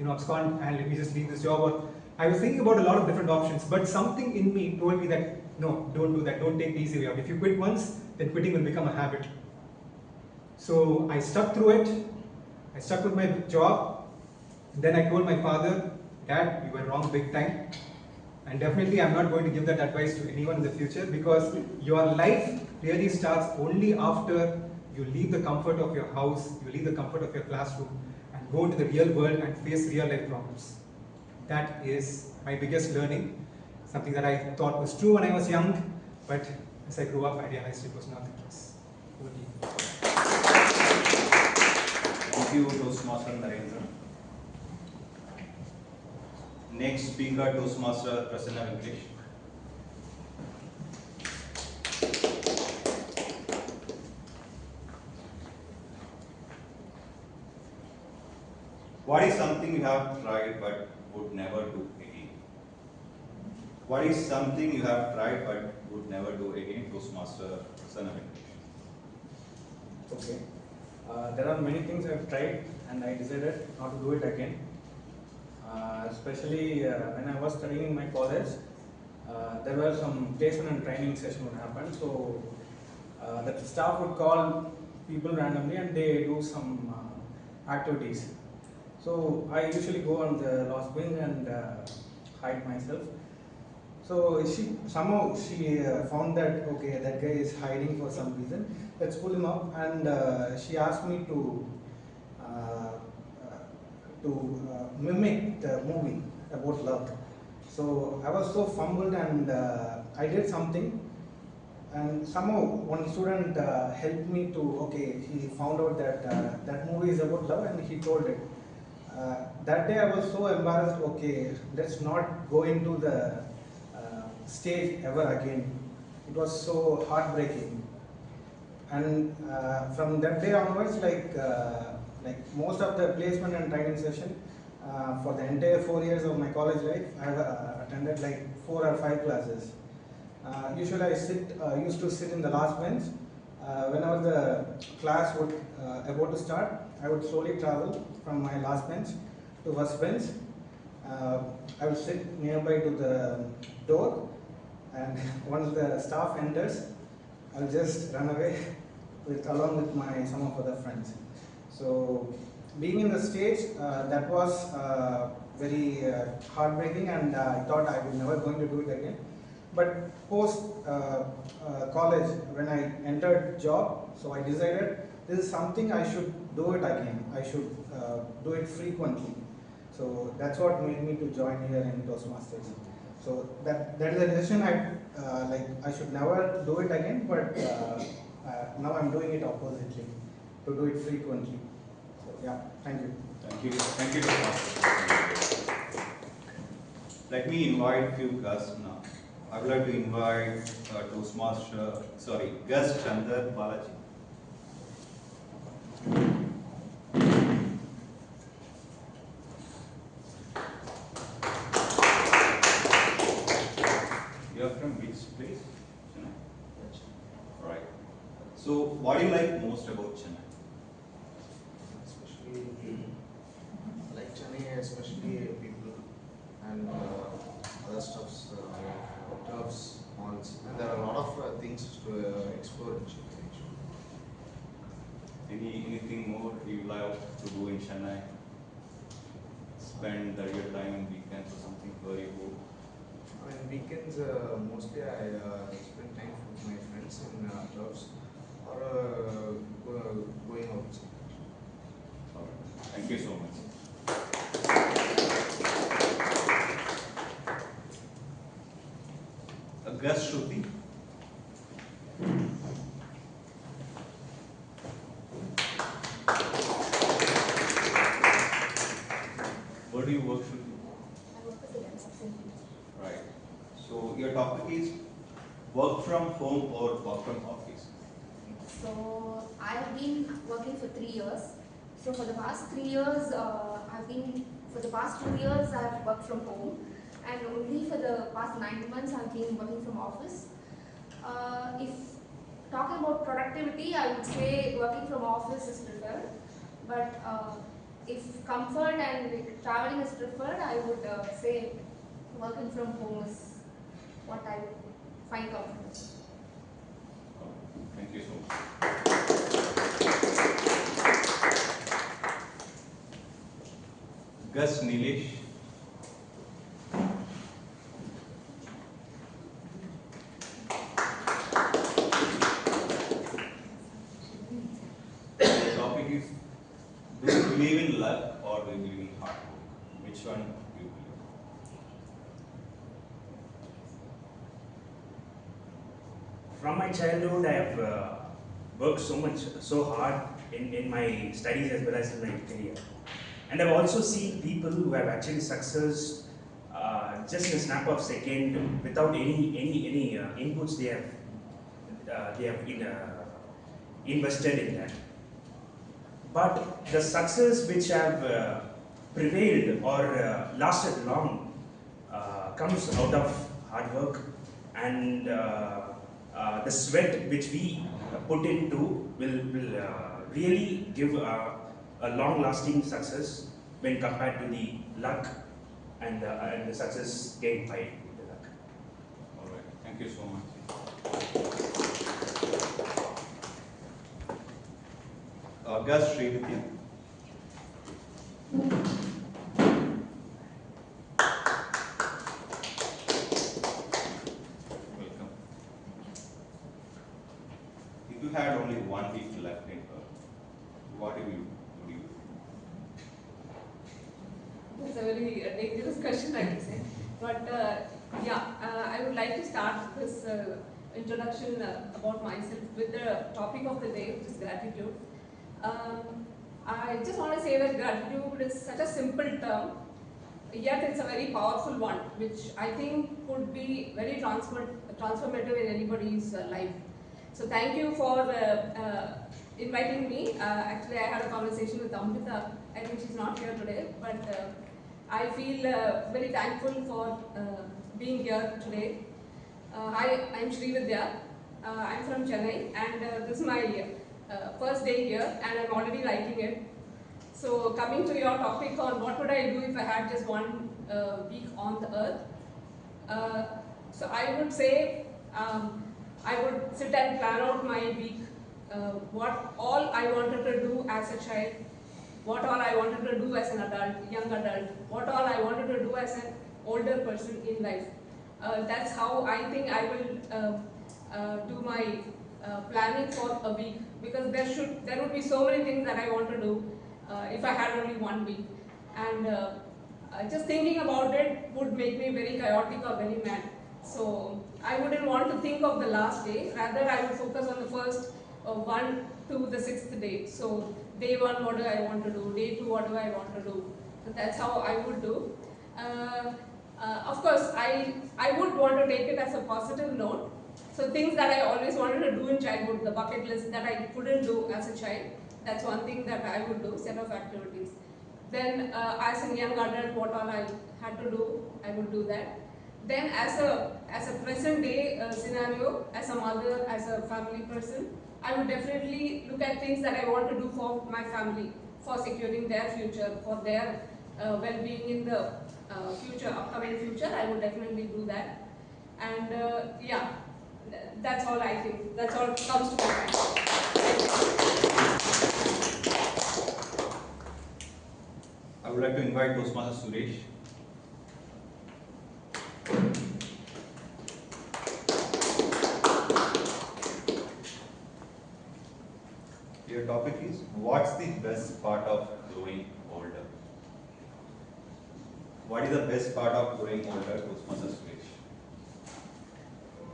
abscond and let me just leave this job. Or I was thinking about a lot of different options, but something in me told me that, no, don't do that. Don't take the easy way out. If you quit once, then quitting will become a habit. So I stuck through it. I stuck with my job. Then I told my father, Dad, you were wrong big time. And definitely I'm not going to give that advice to anyone in the future, because your life really starts only after you leave the comfort of your house, you leave the comfort of your classroom and go into the real world and face real life problems. That is my biggest learning, something that I thought was true when I was young, but as I grew up I realized it was not the case. Over to you. Thank you, Toastmaster Narendra. Next speaker, Toastmaster Prasanna Venkatesh. What is something you have tried but would never do again? What is something you have tried but would never do again, Toastmaster Prasanna Venkatesh? Okay. There are many things I've tried and I decided not to do it again. Especially when I was studying in my college, there were some placement and training session would happen. So the staff would call people randomly and they do some activities. So I usually go on the last bench and hide myself. So somehow she found that, okay, that guy is hiding for some reason. Let's pull him up, and she asked me to mimic the movie about love. So I was so fumbled and I did something, and somehow one student helped me to, okay, he found out that that movie is about love and he told it. That day I was so embarrassed, okay, let's not go into the stage ever again. It was so heartbreaking. And from that day onwards, like most of the placement and training session, for the entire 4 years of my college life, I have attended like 4 or 5 classes. Usually I used to sit in the last bench. Whenever the class would about to start, I would slowly travel from my last bench to first bench. I would sit nearby to the door, and once the staff enters, I'll just run away along with some of other friends. So being in the stage, that was very heartbreaking, and I thought I was never going to do it again. But post college, when I entered job, so I decided this is something I should do it again. I should do it frequently. So that's what made me to join here in Toastmasters. So that is a decision I should never do it again, but now I'm doing it oppositely, to do it frequently. So yeah, thank you. Thank you. Thank you, Toastmaster. Let me invite few guests now. I would like to invite guest Chandar Balaji. You are from which place? Chennai? Right. So, what do you like most about Chennai? like Chennai, especially people and other stuffs, turfs, malls, and there are a lot of things to explore in Chennai. Anything more you like to do in Chennai? Spend the real time in weekends or something where you go? I mean, weekends, mostly I spend time with my friends in turfs or going out. Thank you so much. Guest Shruti. Where do you work, Shruti? I work as a lab assistant. Right. So your topic is work from home or work from office? So I've been working for 3 years. So for the past 3 years, for the past 2 years I've worked from home, and only for the past 9 months I've been working from office. If talking about productivity, I would say working from office is preferred, but if comfort and traveling is preferred, I would say working from home is what I find comfortable. Thank you so much. Gus Nilesh. The topic is, do you believe in luck or do you believe in hard work? Which one do you believe? From my childhood, I have worked so hard in my studies as well as in my career. And I've also seen people who have actually success just in a snap of second without any inputs they have invested in that. But the success which have prevailed or lasted long comes out of hard work and the sweat which we put into will really give a long-lasting success when compared to the luck and the success gained by the luck. All right. Thank you so much. Gus Srividya. Welcome. If you had only 1 week left in Earth, what would you do? That's a very dangerous question, I would say. But I would like to start this introduction about myself with the topic of the day, which is gratitude. I just want to say that gratitude is such a simple term, yet it's a very powerful one, which I think could be very transformative in anybody's life. So thank you for inviting me. Actually, I had a conversation with Amrita. I think she's not here today, but I feel very thankful for being here today. Hi, I'm Srividya. I'm from Chennai, and this is my first day here, and I'm already liking it. So coming to your topic on what would I do if I had just 1 week on the earth, so I would say I would sit and plan out my week, what all I wanted to do as a child, what all I wanted to do as an adult, young adult, what all I wanted to do as an older person in life. That's how I think I will do my planning for a week, because there would be so many things that I want to do if I had only 1 week. And just thinking about it would make me very chaotic or very mad. So I wouldn't want to think of the last day, rather I would focus on the first 1 to the 6th day. So day 1, what do I want to do? Day 2, what do I want to do? So that's how I would do. Of course, I would want to take it as a positive note. So things that I always wanted to do in childhood, the bucket list that I couldn't do as a child, that's one thing that I would do, set of activities. Then as a young adult, what all I had to do, I would do that. Then as a present day scenario, as a mother, as a family person, I would definitely look at things that I want to do for my family, for securing their future, for their well-being in the upcoming future, I would definitely do that. And yeah, that's all I think. That's all comes to my mind. I would like to invite Toastmaster Suresh. Your topic is, what's the best part of growing older? What is the best part of growing older, Toastmaster Suresh?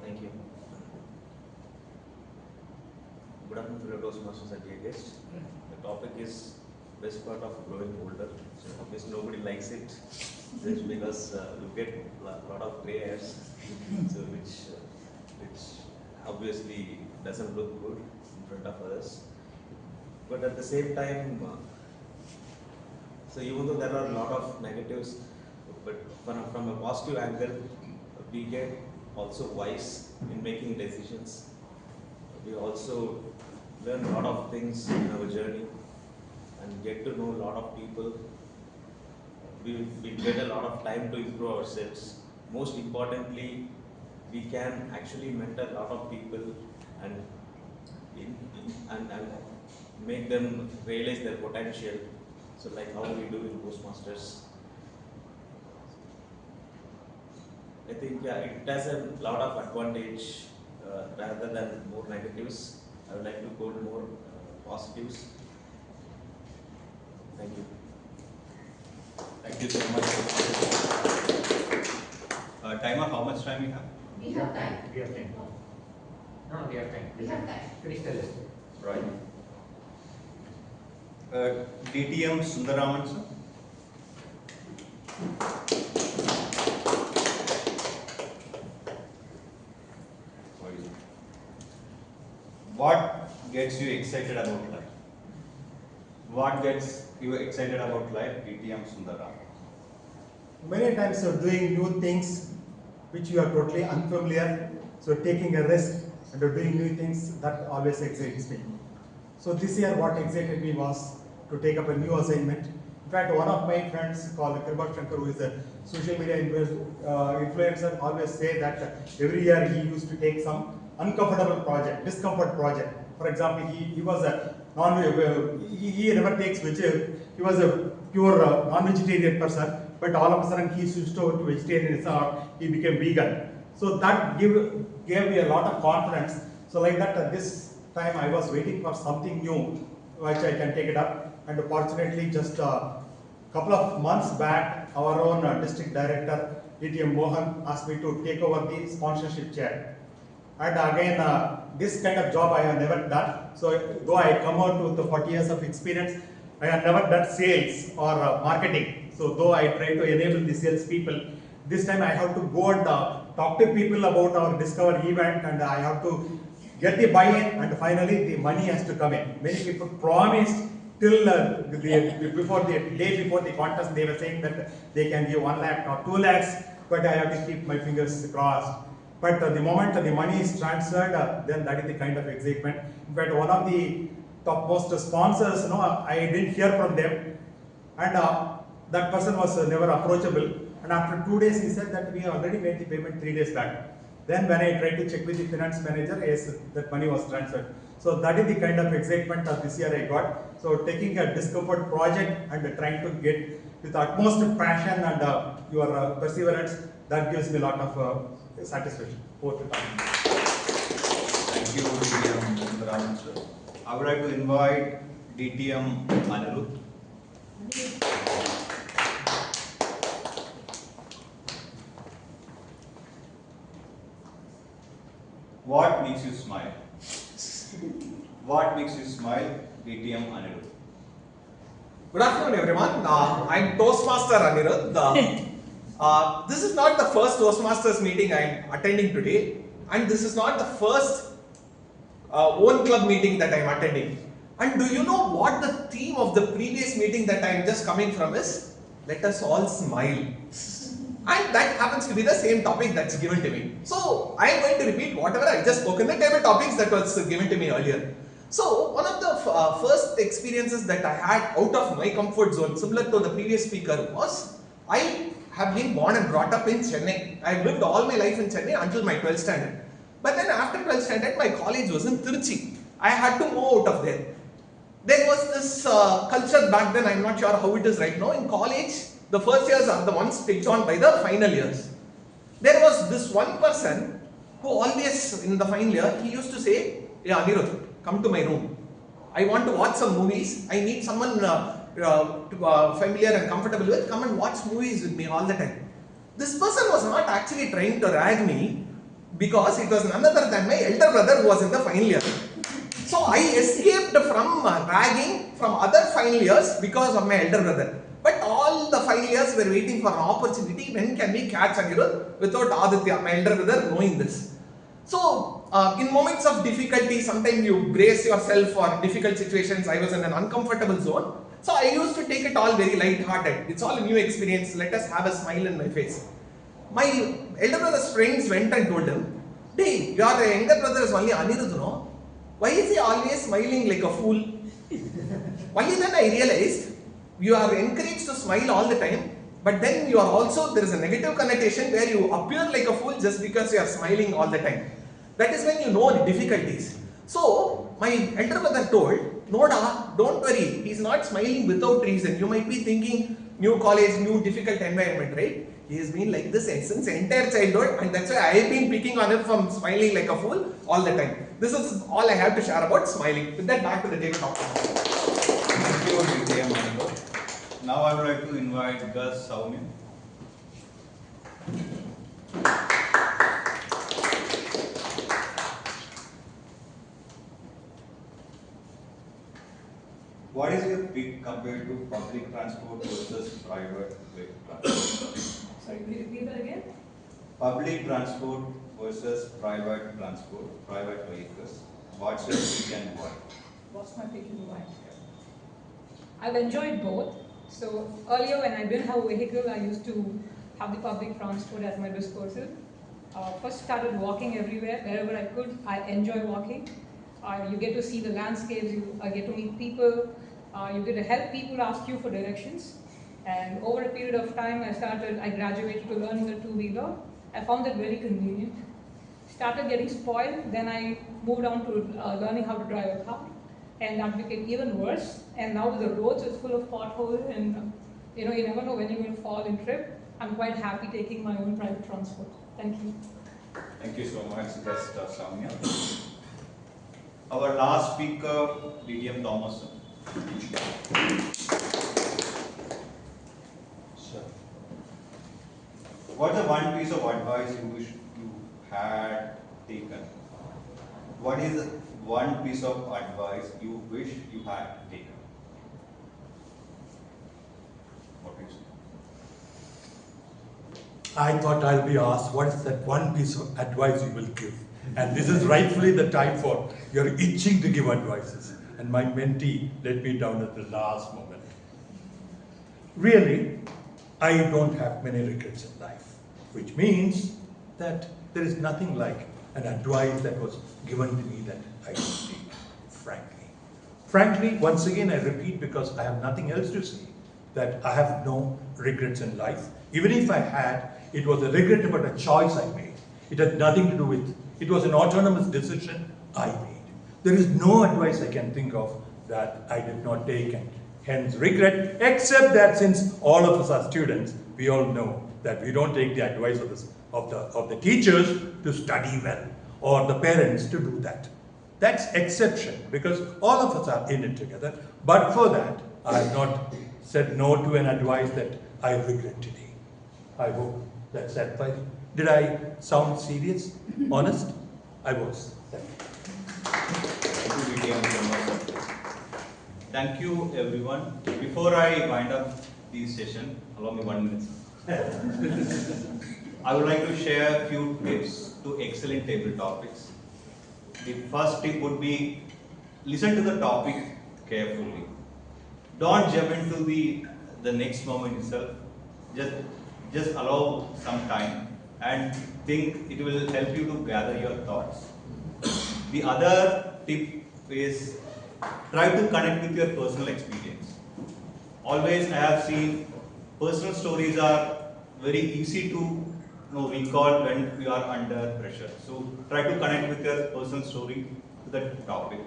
Thank you. Good afternoon, fellow Toastmasters and dear guests. The topic is best part of growing older. So obviously nobody likes it, just because you get a lot of grey hairs, so which obviously doesn't look good in front of others. But at the same time, so even though there are a lot of negatives, but from a positive angle, we get also wise in making decisions. We also learn a lot of things in our journey and get to know a lot of people. We get a lot of time to improve ourselves. Most importantly, we can actually mentor a lot of people and make them realize their potential. So like how we do in Toastmasters. I think it has a lot of advantage rather than more negatives. I would like to go to more positives. Thank you. Thank you so much. Timer, how much time we have? We have time. We have time. No, we have time. We have time. Finish the list. Right. DTM Sundaraman, sir. What gets you excited about life? What gets you excited about life, DTM Sundaram? Many times you're doing new things which you are totally unfamiliar, so taking a risk and doing new things, that always excites me. So this year what excited me was to take up a new assignment. In fact, one of my friends called Kirbal Shankar, who is a social media influencer, always say that every year he used to take some uncomfortable project, discomfort project. For example, he was a he never takes vegetarian. He was a pure non-vegetarian person, but all of a sudden he switched over to vegetarianism, or he became vegan. So that gave me a lot of confidence. So like that, this time I was waiting for something new, which I can take it up. And fortunately, just a couple of months back, our own district director, DTM Mohan, asked me to take over the sponsorship chair. And again, this kind of job I have never done. So though I come out with 40 years of experience, I have never done sales or marketing. So though I try to enable the sales people, this time I have to go and talk to people about our Discover event, and I have to get the buy-in, and finally the money has to come in. Many people promised till the day before the contest, they were saying that they can give 1 lakh or 2 lakhs, but I have to keep my fingers crossed. But the moment the money is transferred, then that is the kind of excitement. In fact, one of the topmost sponsors, I didn't hear from them, and that person was never approachable. And after 2 days, he said that we already made the payment 3 days back. Then when I tried to check with the finance manager, yes, that money was transferred. So that is the kind of excitement of this year I got. So taking a discomfort project and trying to get with utmost passion and your perseverance, that gives me a lot of satisfaction both the time. Thank you, DTM Sundaram, sir. I would like to invite DTM Anirudh. What makes you smile? What makes you smile, DTM Anirudh? Good afternoon, everyone. I'm Toastmaster Anirudh. This is not the first Toastmasters meeting I'm attending today, and this is not the first own club meeting that I'm attending. And do you know what the theme of the previous meeting that I'm just coming from is? Let us all smile. And that happens to be the same topic that's given to me. So I am going to repeat whatever I just spoke in the table topics that was given to me earlier. So one of the first experiences that I had out of my comfort zone, similar to the previous speaker, was I have been born and brought up in Chennai. I lived all my life in Chennai until my 12th standard. But then after 12th standard, my college was in Trichy. I had to move out of there. There was this culture back then, I'm not sure how it is right now. In college, the first years are the ones picked on by the final years. There was this one person who always, in the final year, he used to say, "Yeah, Anirudh, come to my room. I want to watch some movies. I need someone familiar and comfortable with. Come and watch movies with me all the time." This person was not actually trying to rag me, because it was none other than my elder brother who was in the final year. So I escaped from ragging from other final years because of my elder brother. But all the final years were waiting for an opportunity. When can we catch Anirudh without Aditya, my elder brother, knowing this? So in moments of difficulty, sometimes you brace yourself for difficult situations. I was in an uncomfortable zone. So I used to take it all very light-hearted. It's all a new experience. Let us have a smile in my face. My elder brother's friends went and told him, "Hey, your younger brother is only Anirudh, no? Why is he always smiling like a fool?" Only then I realized, you are encouraged to smile all the time, but then you are also, there is a negative connotation where you appear like a fool just because you are smiling all the time. That is when you know the difficulties. So my elder brother told, "Noda, don't worry, he's not smiling without reason. You might be thinking, new college, new difficult environment, right? He has been like this since entire childhood, and that's why I have been picking on him from smiling like a fool all the time." This is all I have to share about smiling. With that, back to the table talk. Thank you, Vidya Mango. Now I would like to invite Gus Saumin. What is your pick compared to public transport versus private transport? Sorry, will you repeat that again? Public transport versus private transport, private vehicles. What's your pick and why? What's my pick and why? I've enjoyed both. So earlier when I didn't have a vehicle, I used to have the public transport as my disposal. First started walking everywhere, wherever I could. I enjoy walking. You get to see the landscapes, you get to meet people, you get to help people ask you for directions. And over a period of time, I graduated to learning a two-wheeler. I found that very convenient. Started getting spoiled, then I moved on to learning how to drive a car. And that became even worse. And now the roads are full of potholes, and you never know when you're going to fall and trip. I'm quite happy taking my own private transport. Thank you. Thank you so much, Gus Samya. Our last speaker, William Thomas. Sure. What's the one piece of advice you wish you had taken? What is one piece of advice you wish you had taken? What is it? I thought I'll be asked, what is that one piece of advice you will give? And this is rightfully the time for, you're itching to give advices. And my mentee let me down at the last moment. Really, I don't have many regrets in life, which means that there is nothing like an advice that was given to me that I don't take, frankly. Frankly, once again, I repeat, because I have nothing else to say, that I have no regrets in life. Even if I had, it was a regret about a choice I made. It had nothing to do with, it was an autonomous decision I made. There is no advice I can think of that I did not take and hence regret, except that since all of us are students, we all know that we don't take the advice of the teachers to study well, or the parents to do that. That's exception, because all of us are in it together. But for that, I have not said no to an advice that I regret today. I hope that's satisfied. Did I sound serious? Honest? I was. Thank you, Vidya. Thank you, everyone. Before I wind up this session, allow me 1 minute. I would like to share a few tips to excellent table topics. The first tip would be, listen to the topic carefully. Don't jump into the next moment itself. Just allow some time and think. It will help you to gather your thoughts. The other tip is try to connect with your personal experience. Always I have seen personal stories are very easy to recall when we are under pressure. So try to connect with your personal story to the topic.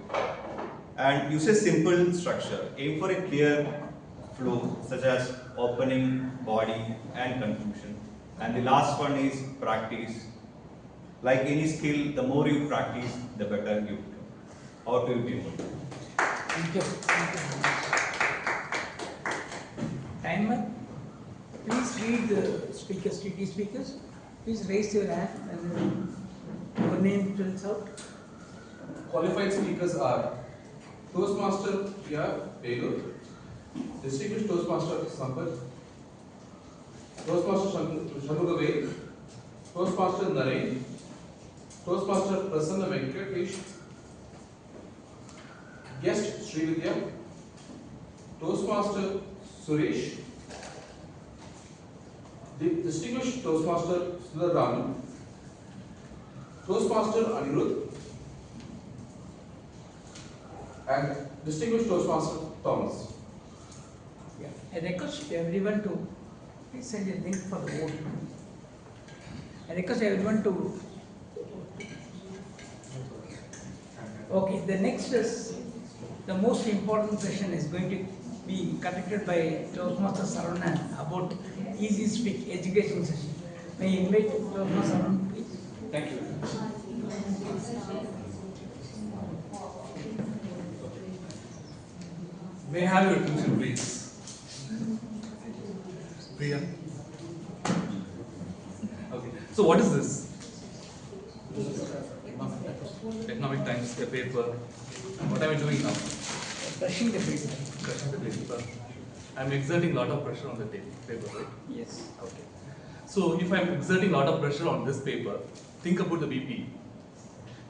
And use a simple structure. Aim for a clear flow, such as opening, body, and conclusion. And the last one is practice. Like any skill, the more you practice, the better you become. Or you will be able to. Thank you. Timer. Please read the speakers, TT speakers. Please raise your hand and your name fills out. Qualified speakers are Toastmaster Belur, Distinguished Toastmaster Sampath, Toastmaster Shanmugaveli, Toastmaster Naren, Toastmaster Prasanna Venkatesh, Guest Srividya, Toastmaster Suresh, Distinguished Toastmaster Sundar Raman, Toastmaster Anirudh, and Distinguished Toastmaster Thomas. Yeah. I request everyone to please send a link for the vote. I request everyone to. Okay, the next is the most important session is going to be conducted by Toastmaster Saravanan about Easy Speak education session. May I invite Toastmaster Saravanan, please? Thank you. May I have your attention, please? Priya. Okay. So what is this? Economic Times, the paper. What am I doing now? Brushing the paper. Brushing the paper. I'm exerting a lot of pressure on the paper, right? Yes. Okay. So if I'm exerting a lot of pressure on this paper, think about the VP.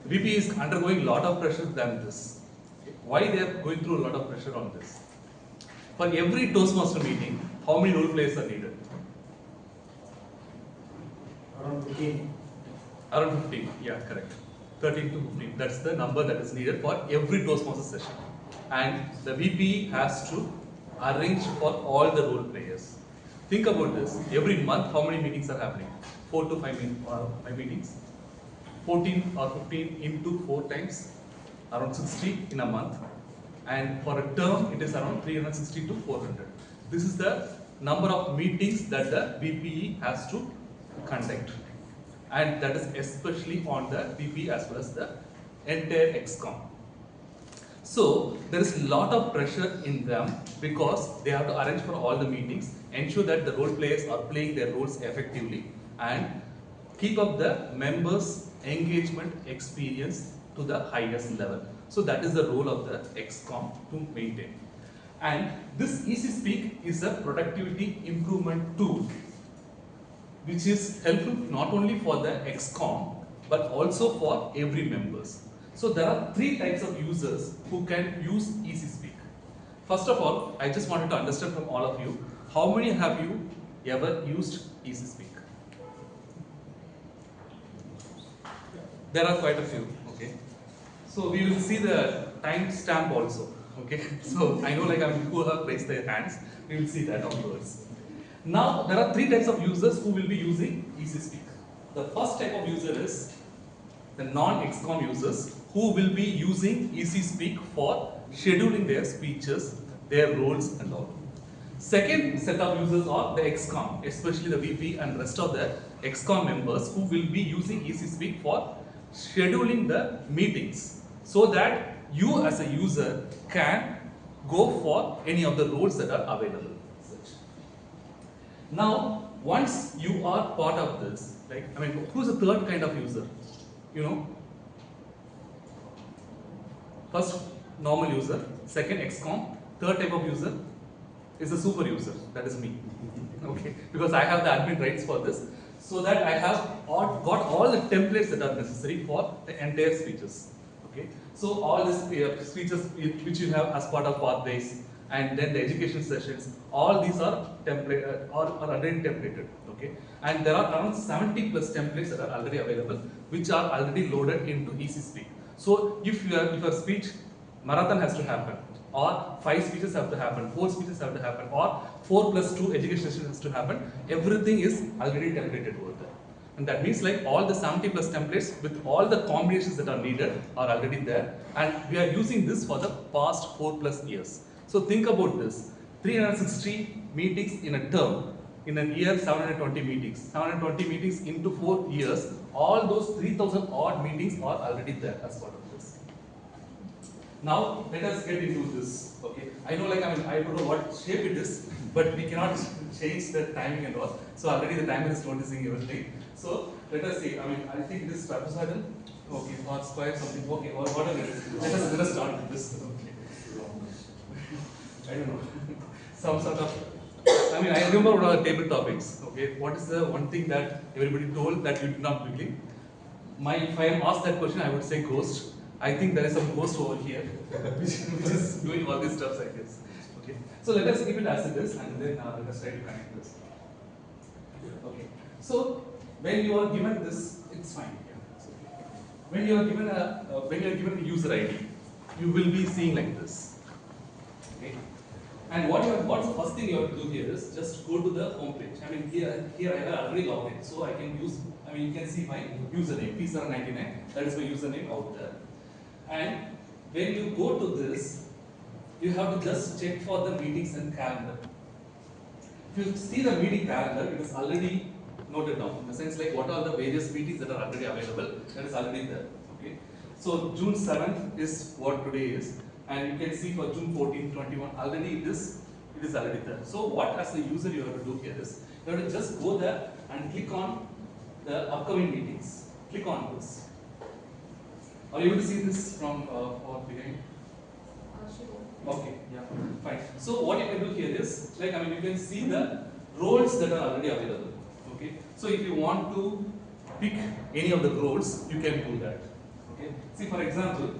The VP is undergoing a lot of pressure than this. Why they are going through a lot of pressure on this? For every Toastmaster meeting, how many role players are needed? Around 15. Around 15, yeah, correct. 13 to 15, that's the number that is needed for every Toastmaster session. And the VP has to arrange for all the role players. Think about this, every month how many meetings are happening? 4 to 5 meetings. 14 or 15 into 4 times, around 60 in a month. And for a term, it is around 360 to 400. This is the number of meetings that the VPE has to conduct. And that is especially on the VP as well as the entire XCOM. So there is a lot of pressure in them because they have to arrange for all the meetings, ensure that the role players are playing their roles effectively, and keep up the members' engagement experience to the highest level. So that is the role of the XCOM to maintain. And this Easy Speak is a productivity improvement tool which is helpful not only for the XCOM but also for every members. So there are 3 types of users who can use Easy Speak. First of all, I just wanted to understand from all of you, how many have you ever used Easy Speak? There are quite a few, okay. So we will see the time stamp also, okay. So I know like who have raised their hands, we will see that afterwards. Now there are 3 types of users who will be using Easy Speak. The first type of user is the non-XCOM users who will be using Easy Speak for scheduling their speeches, their roles and all. Second set of users are the XCOM, especially the VP and rest of the XCOM members who will be using Easy Speak for scheduling the meetings so that you as a user can go for any of the roles that are available. Now, once you are part of this, like, I mean, who's the third kind of user? You know? First, normal user. Second, XCOM. Third type of user is the super user. That is me. Okay? Because I have the admin rights for this. So that I have got all the templates that are necessary for the entire speeches. Okay? So all these speeches which you have as part of pathways, and then the education sessions, all these are already templated, okay? And there are around 70 plus templates that are already available, which are already loaded into Easy Speak. So if your speech marathon has to happen, or 5 speeches have to happen, 4 speeches have to happen, or 4+2 education session has to happen. Everything is already templated over there. And that means like all the 70+ templates with all the combinations that are needed are already there. And we are using this for the past 4+ years. So think about this, 360 meetings in a term. In a year, 720 meetings. 720 meetings into 4 years, all those 3,000 odd meetings are already there as part of this. Now, let us get into this, okay? I know, like, I don't know what shape it is, but we cannot change the timing and all. So already the timer is noticing everything. So let us see, I think it is trapezoidal, okay, or square something, okay, or whatever it is. Let us start with this, okay. I don't know, some sort of, I remember one of the table topics, okay. What is the one thing that everybody told that you did not believe? If I am asked that question, I would say ghost. I think there is some ghost over here, which is doing all these stuff, I guess. Okay. So let us keep it as it is, and then let us try to connect this. Okay. So when you are given this, it's fine. Yeah. When you are given a user ID, you will be seeing like this. Okay. And what's the first thing you have to do here is just go to the home page. Here I have already logged in, so I can use. You can see my username P799. That is my username out there. And when you go to this, you have to just check for the meetings and calendar. If you see the meeting calendar, it is already noted down. In the sense, like, what are the various meetings that are already available, that is already there. Okay. So June 7th is what today is, and you can see for June 14, 21, already it is already there. So what as a user you have to do here is, you have to just go there and click on the upcoming meetings. Click on this. Are you able to see this from behind? Okay, yeah, fine. So what you can do here is, like, you can see the roles that are already available. Okay. So if you want to pick any of the roles, you can do that. Okay. See, for example,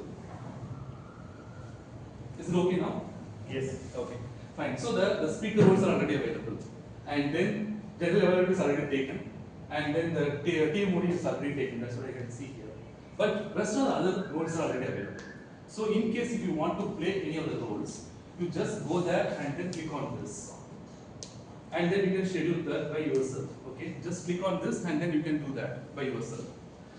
is it okay now? Yes. Okay. Fine. So the speaker roles are already available, and then general availability is already taken, and then the team mode is already taken. That's what I can see here. But rest of the other roles are already available. So in case if you want to play any of the roles, you just go there and then click on this. And then you can schedule that by yourself. Okay, just click on this and then you can do that by yourself.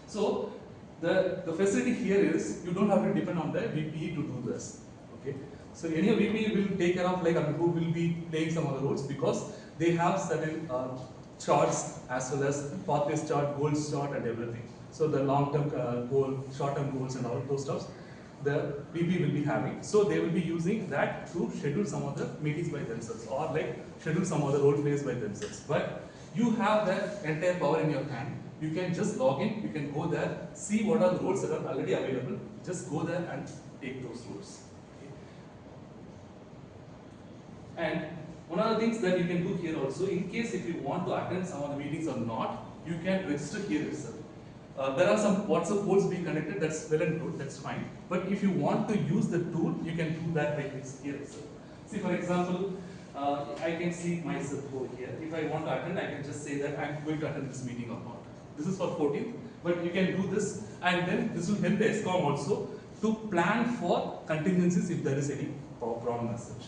So the facility here is you don't have to depend on the VPE to do this. Okay. So any VPE will take care of, like, who will be playing some other roles, because they have certain charts as well as pathways chart, goals chart, and everything. So the long-term goal, short-term goals, and all those stuff, the VP will be having. So they will be using that to schedule some of the meetings by themselves, or like schedule some other role plays by themselves. But you have that entire power in your hand. You can just log in, you can go there, see what are the roles that are already available. Just go there and take those roles. Okay. And one of the things that you can do here also, in case if you want to attend some of the meetings or not, you can register here itself. There are some WhatsApp polls being conducted, that's well and good, that's fine. But if you want to use the tool, you can do that by here itself. See, for example, I can see myself over here. If I want to attend, I can just say that I'm going to attend this meeting or not. This is for 14th, but you can do this, and then this will help the ESCOM also to plan for contingencies if there is any problem as such.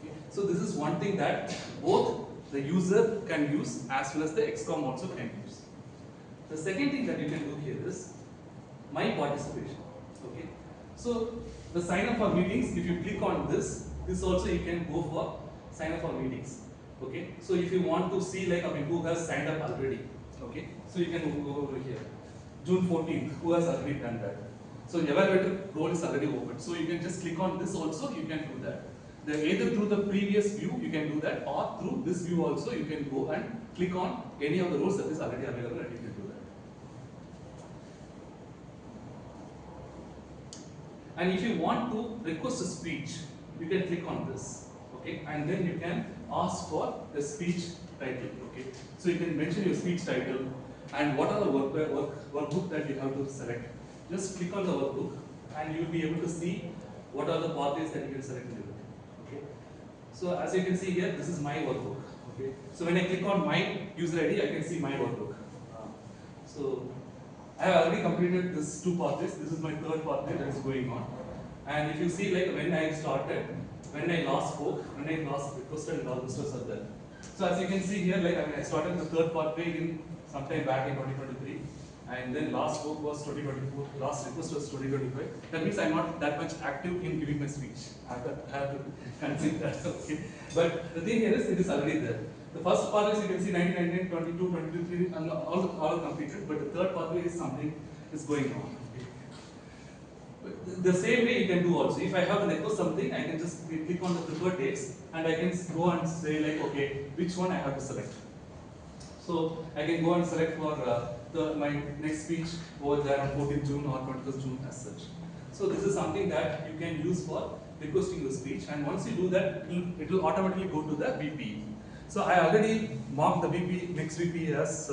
Okay. So this is one thing that both the user can use as well as the ESCOM also can use. The second thing that you can do here is my participation. Okay. So the sign up for meetings, if you click on this also you can go for sign up for meetings. Okay. So if you want to see, like, who has signed up already. Okay. So you can go over here. June 14th, who has already done that. So evaluator role is already open. So you can just click on this also, you can do that. Either through the previous view you can do that, or through this view also you can go and click on any of the roles that is already available and you can do that. And if you want to request a speech, you can click on this, okay, and then you can ask for the speech title, okay. So you can mention your speech title and what are the workbook that you have to select. Just click on the workbook and you will be able to see what are the pathways that you can select in it, okay. So as you can see here, this is my workbook, okay. So when I click on my user ID, I can see my workbook. So I have already completed this 2 pathways. This is my 3rd pathway that is going on. And if you see like when I started, when I last spoke, when I last requested and all this was there. So as you can see here, like I started the third pathway in sometime back in 2023. And then last spoke was 2024, last request was 2025. That means I'm not that much active in giving my speech. I have to concede that. Okay. But the thing here is, it is already there. The first pathway, you can see 19, 22, 23, and all completed. But the third pathway is something is going on. Okay. But the same way you can do also. If I have to request something, I can just click on the preferred dates and I can go and say like, okay, which one I have to select. So I can go and select for my next speech over there on 14th June or 21st June as such. So this is something that you can use for requesting your speech, and once you do that, it will automatically go to the VP. So I already marked the VP, next VP as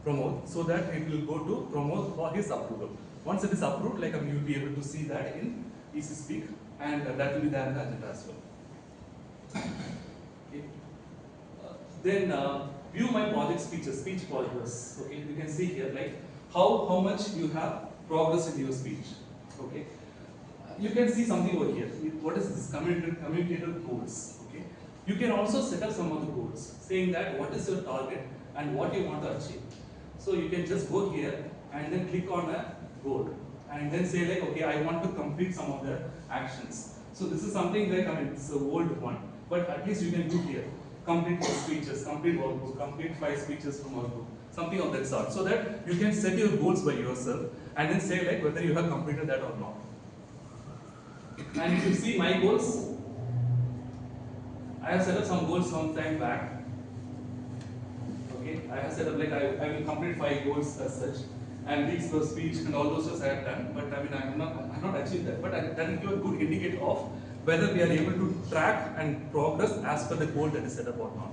Pramod, so that it will go to Pramod for his approval. Once it is approved, like you will be able to see that in Easy Speak, and that will be there in the agenda as well. Okay. Then view my project speeches, speech progress. Okay, you can see here like how much you have progress in your speech. Okay, you can see something over here. What is this? Communicator goals. Okay, you can also set up some other goals, saying that what is your target and what you want to achieve. So you can just go here and then click on a goal and then say like, okay, I want to complete some of the actions. So this is something like, it's an old one, but at least you can do here. Complete 4 speeches, complete workbook, complete 5 speeches from workbook, something of that sort. So that you can set your goals by yourself and then say like whether you have completed that or not. And if you see my goals, I have set up some goals some time back. Okay, I have set up like I will complete 5 goals as such, and weeks per speech and all those things I have done. But I have not achieved that. But that will give a good indicator of whether we are able to track and progress as per the goal that is set up or not.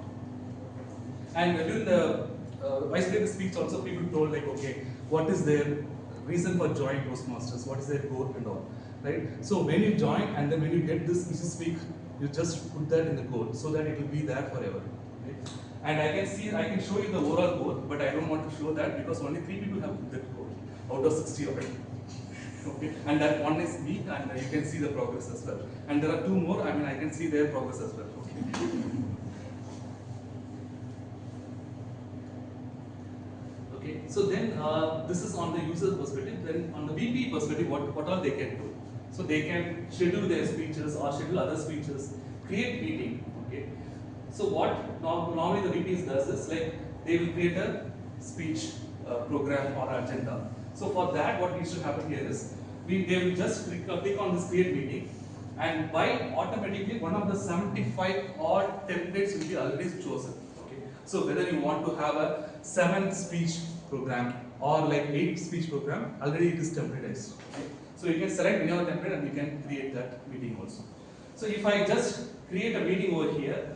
And during the vice president speech also, people told like, okay, what is their reason for joining Toastmasters? What is their goal and all, right? So when you join and then when you get this Easy Speak, you just put that in the goal so that it will be there forever. Okay? And I can show you the overall goal, but I don't want to show that because only 3 people have put that goal out of 60 already. Okay, and that one is me, and you can see the progress as well. And there are 2 more, I can see their progress as well. Okay. Okay, so then this is on the user perspective. Then on the VP perspective, what all they can do? So they can schedule their speeches or schedule other speeches, create meeting. Okay, so what normally the VPs does is like they will create a speech program or agenda. So for that, what needs to happen here is they will just click on this create meeting, and by automatically one of the 75 odd templates will be already chosen. Okay, so whether you want to have a 7 speech program or like 8 speech program, already it is templatized. Okay, so you can select any other template and you can create that meeting also. So if I just create a meeting over here,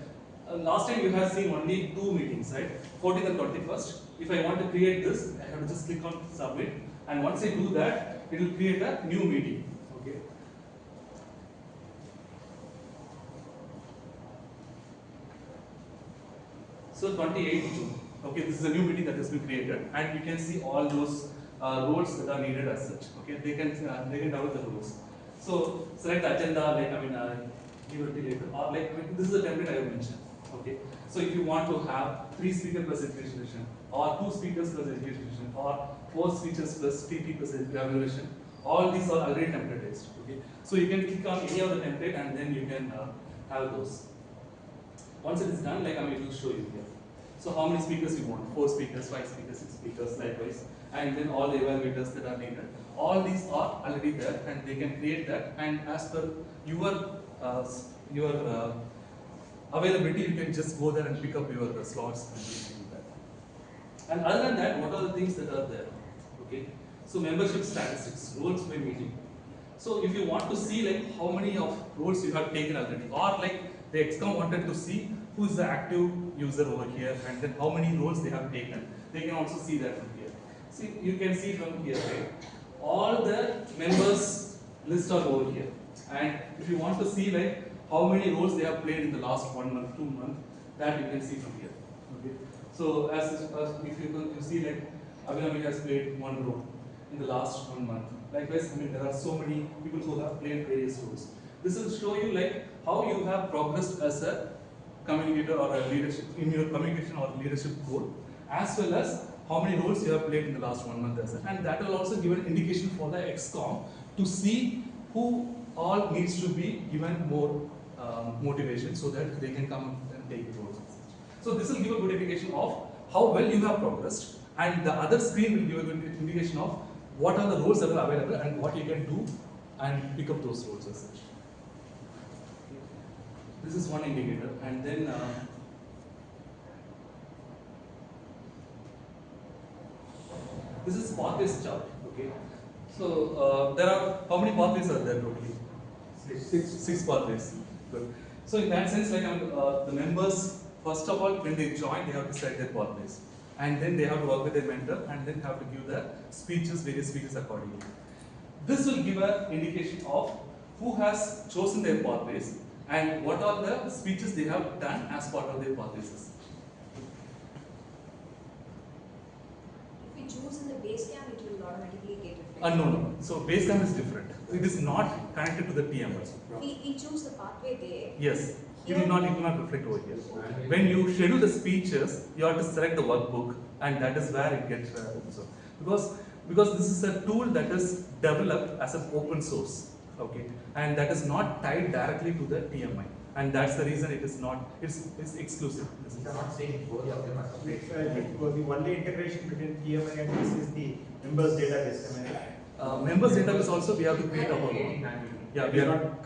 last time you have seen only 2 meetings, right? 14th and 21st. If I want to create this, I have to just click on submit, and once I do that, it will create a new meeting. Okay. So 28th June. Okay, this is a new meeting that has been created, and you can see all those roles that are needed as such. Okay, they can download the roles. So select the agenda, like give it later, or like this is a template I have mentioned. Okay, so if you want to have 3 speakers plus education session, or 2 speakers plus education session, or 4 speeches plus PP plus evaluation, all these are already templatized. Okay, so you can click on any of the template and then you can have those. Once it is done, like it will show you here. So how many speakers you want? 4 speakers, 5 speakers, 6 speakers, likewise, and then all the evaluators that are needed. All these are already there, and they can create that. And as per your availability, you can just go there and pick up your slots and do that. And other than that, what are the things that are there? Okay, so membership statistics, roles by meeting. So if you want to see like how many of roles you have taken already, or like the XCOM wanted to see who is the active user over here and then how many roles they have taken, they can also see that from here. See, you can see from here, right? All the members list are over here. And if you want to see like how many roles they have played in the last 1 month, 2 months, that you can see from here. Okay. So if you see like Abhinavi has played 1 role in the last 1 month, Likewise, I mean, there are so many people who have played various roles. This will show you like how you have progressed as a communicator or a leadership in your communication or leadership role, as well as how many roles you have played in the last 1 month as well. And that will also give an indication for the XCOM to see who all needs to be given more motivation so that they can come and take roles. So this will give a good indication of how well you have progressed, and the other screen will give a good indication of what are the roles that are available and what you can do and pick up those roles as such. This is one indicator, and then this is pathways chart. Okay, so there are how many pathways are there totally? Six pathways. Good. So in that sense, like the members, first of all, when they join, they have to select their pathways, and then they have to work with their mentor, and then have to give the speeches, various speeches accordingly. This will give an indication of who has chosen their pathways and what are the speeches they have done as part of their pathways. If we choose in the base camp, it will automatically get reflected. No. So base camp is different. It is not connected to the TMS. We choose the pathway there. Yes. It will not reflect over here. When you schedule the speeches, you have to select the workbook, and that is where it gets because this is a tool that is developed as an open source, okay, and that is not tied directly to the TMI, and that's the reason it is not. It's exclusive. You're not saying both of them are separate. The only integration between TMI and this is the members database. Members database also we have to create our own. Yeah, we are not.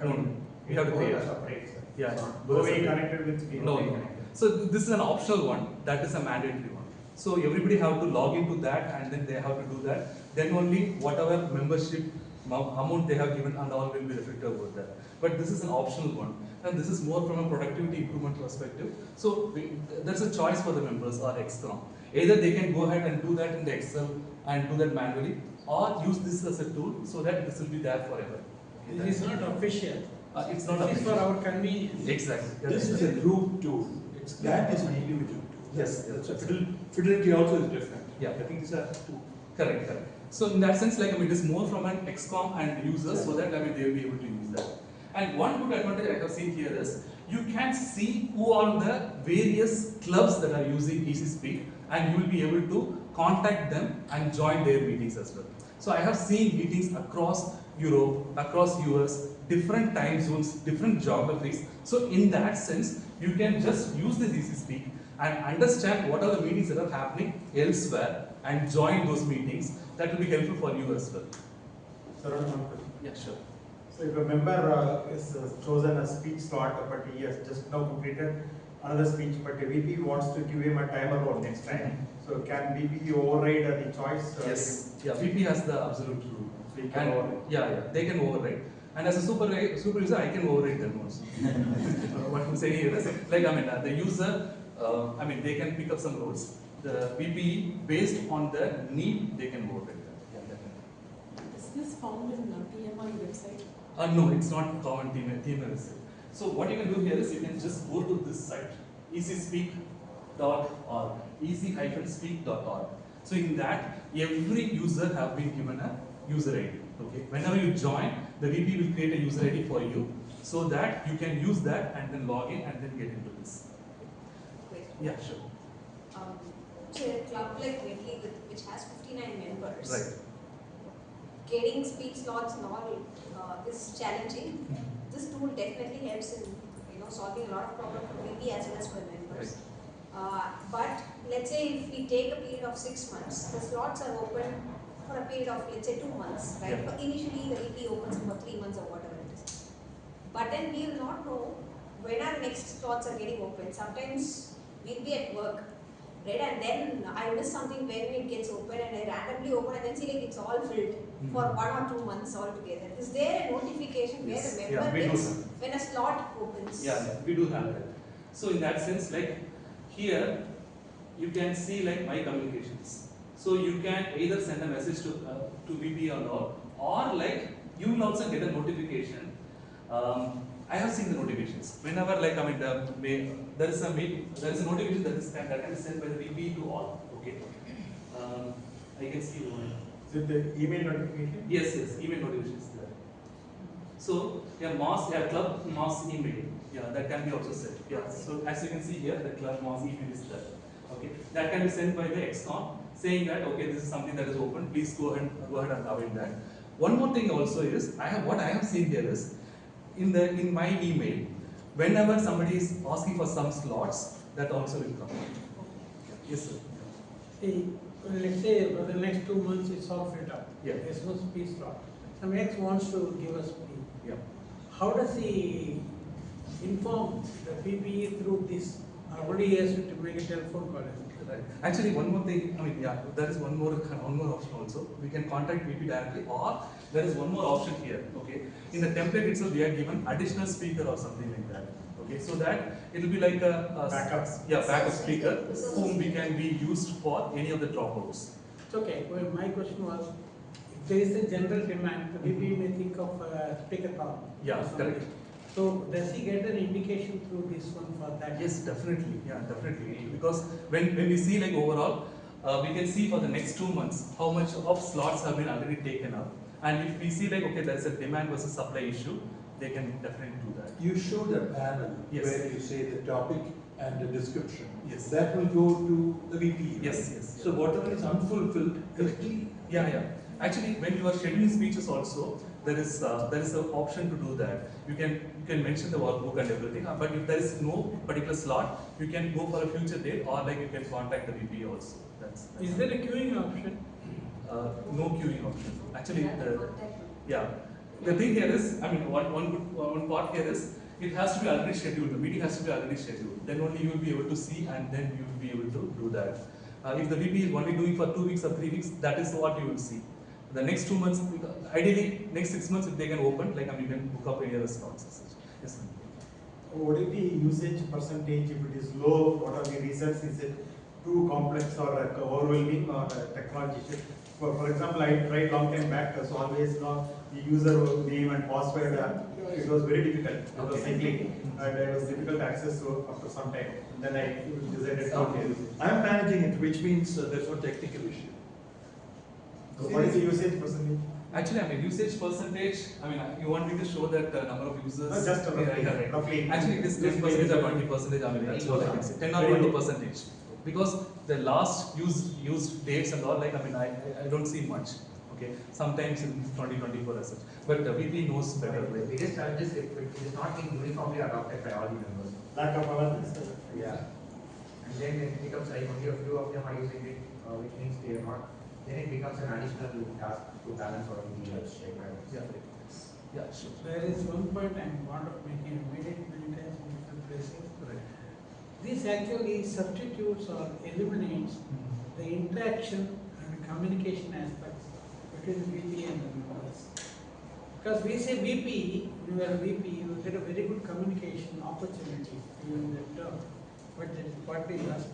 We have to create. Yeah. Connected with No. So this is an optional one. That is a mandatory one. So everybody have to log into that, and then they have to do that. Then only whatever membership amount they have given and all will be reflected over there. But this is an optional one, and this is more from a productivity improvement perspective. So there's a choice for the members or XCOM. Either they can go ahead and do that in the Excel and do that manually, or use this as a tool so that this will be there forever. This is not official. It's not This is official. for our convenience. Exactly. This is a group tool. That is an individual tool. Yes. Fidelity also is different. Yeah. I think these are two. Correct. So in that sense, like it is more from an XCOM and users, so that they will be able to use that. And one good advantage I have seen here is you can see who are the various clubs that are using Easy Speak, and you will be able to contact them and join their meetings as well. So I have seen meetings across Europe, across US, different time zones, different geographies. So in that sense, you can just use this Easy Speak and understand what are the meetings that are happening elsewhere and join those meetings. That will be helpful for you as well. Yeah, sure. So if a member is chosen a speech slot, but he has just now completed another speech, but the VP wants to give him a timer role next time. So can VP override the choice? Yes. Yeah, VP has the absolute rule. So he can override. Yeah, they can override. And as a supervisor, I can override them also. What I'm saying here is, like, the user, they can pick up some roles. The VP, based on the need, they can override them. Yeah, definitely. Is this found in the TMI website? No, it's not common TMI website. So what you can do here is you can just go to this site, easyspeak.org, easy-speak.org. So in that, every user have been given a user ID. Okay. Whenever you join, the VP will create a user ID for you, so that you can use that and then log in and then get into this. Yeah, sure. So a club like Medley, which has 59 members, Right. getting speech slots and all is challenging. This tool definitely helps in solving a lot of problems for VP as well as for members. But let's say if we take a period of 6 months, the slots are open for a period of, let's say, 2 months, right? Yeah. But initially the VP opens for 3 months or whatever it is. But then we will not know when our next slots are getting open. Sometimes we'll be at work, right? And then I miss something when it gets open, and I randomly open and then see like it's all filled for 1 or 2 months altogether. Is there a notification where the member gets when a slot opens? Yeah, we do have that. So in that sense, like here, you can see like my communications. So you can either send a message to VP or like you will also get a notification. I have seen the notifications. Whenever there is a notification that can be sent by the VP to all. Okay. I can see one. Is it the email notification? Yes, yes, email notification is there. So, a club mass email, that can be also sent. Yeah, so as you can see here, the club mass email is there. Okay, that can be sent by the ex-con saying that, okay, this is something that is open, please go ahead and avail that. One more thing also is, what I have seen here is, in my email, whenever somebody is asking for some slots, that also will come. Yes, sir. See, let's say for the next 2 months it's all filled up. Yeah. There's no speed slot. Some X wants to give us speed. Yeah. How does he inform the PPE through this? Already he has to make a telephone call. Right. Actually, one more thing, there is one more option also. We can contact VP directly, or there is one more option here. Okay, in the template itself, we are given additional speaker or something like that. Okay, so that it will be like a backup speaker whom we can be used for any of the dropouts. It's okay. Well, my question was, if there is a general demand, the VP may think of a speaker call. Yeah, correct. So does he get an indication through this one for that? Yes, definitely. Yeah, definitely. Because when we see like overall, we can see for the next 2 months how much of slots have been already taken up. And if we see like, okay, there is a demand versus supply issue, they can definitely do that. You showed a panel Yes. where you say the topic and the description. Yes. That will go to the VP. Right? Yes, yes. So whatever is unfulfilled, correctly. Yeah. Actually, when you are scheduling speeches also, there is an option to do that. You can mention the workbook and everything, but if there is no particular slot, you can go for a future date, or like you can contact the VP also. That's Is there a queuing option? no queuing option. Actually, the thing here is, one part here is, it has to be already scheduled. The meeting has to be already scheduled. Then only you will be able to see, and then you will be able to do that. If the VP is only doing for 2 weeks or 3 weeks, that is what you will see. The next 2 months, ideally next 6 months, if they can open, you can book up any other slots. Yes. What is the usage percentage if it is low? What are the reasons? Is it too complex or overwhelming or technology shift? For example, I tried long time back, so always the user name and password, it was very difficult. It was cycling and it was difficult to access after some time. And then I decided not to use it. I am managing it, which means there's no technical issue. So what is the usage percentage? Actually, usage percentage, you want me to show that number of users? No, just roughly. Actually, it is 10% or 20%, that's what I can say. 10 or 20%. Because the last used dates and all, I don't see much. Okay, sometimes in 2024 as such. But the VP knows better. The biggest challenge is if it is not being uniformly adopted by all the members. Lack of awareness. Yeah. And then it becomes like only a few of them are using it, which means they are not. Then it becomes an additional task to balance all the requirements. Yeah, sure. There is one point I want of making. I made it many times in different places. Right. This actually substitutes or eliminates the interaction and communication aspects between the VP and the members. Because we say VP, when you are a VP, you get a very good communication opportunity during the term. But that is partly lost.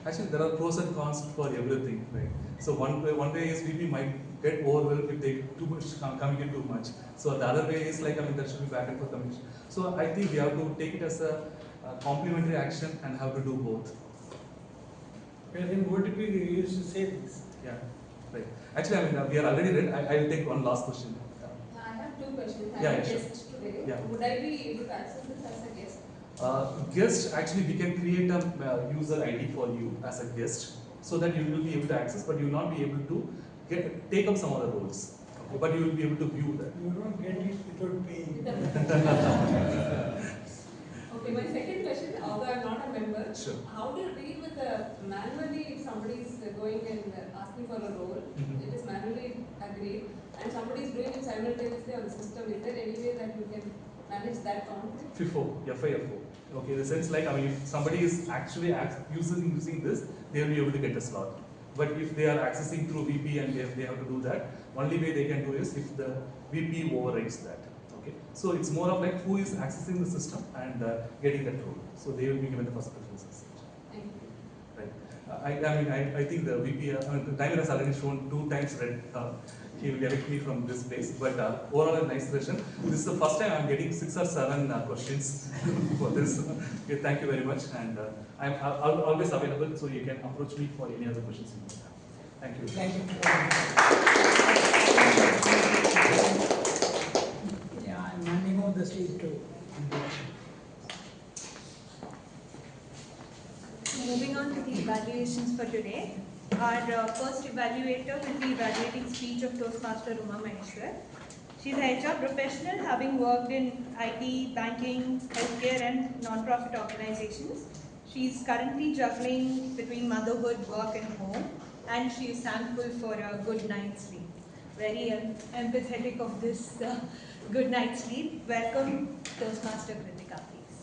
Actually, there are pros and cons for everything, right? So one way is VP might get overwhelmed if they communicate too much. So the other way is there should be back and forth communication. So I think we have to take it as a complementary action and have to do both. Because in OTP we used to say this. Yeah, right. Actually, we are already ready. I will take one last question. I have 2 questions. Yeah, I'm a sure. guest today. Yeah. Would I be able to access this as a guest? Guest, actually we can create a user ID for you as a guest, so that you will be able to access, but you will not be able to take up some other roles. Okay, but you will be able to view that. You don't get it without paying. Okay, my second question, although I'm not a member, Sure. how do you deal with manually if somebody is going and asking for a role, it is manually agreed, and somebody is doing it simultaneously on the system, is there any way that you can manage that conflict? FIFO. Okay, the sense if somebody is actually using this, they will be able to get a slot. But if they are accessing through VP and they have to do that, only way they can do is if the VP overrides that. Okay, so it's more of who is accessing the system and getting that role. So they will be given the first preferences. Thank you. Right. I think the VP, the timer has already shown 2 times red. He will evict me from this place. But overall, a nice session. This is the first time I'm getting 6 or 7 questions for this. Okay, thank you very much. And I'm always available, so you can approach me for any other questions you may have. Thank you. Thank you. Yeah, I'm handing over the stage to. Moving on to the evaluations for today. Our first evaluator will be evaluating speech of Toastmaster Uma Maheshwar. She's a HR professional having worked in IT, banking, healthcare and non-profit organizations. She's currently juggling between motherhood, work and home, and she is thankful for a good night's sleep. Very empathetic of this good night's sleep. Welcome Toastmaster Kritika, please.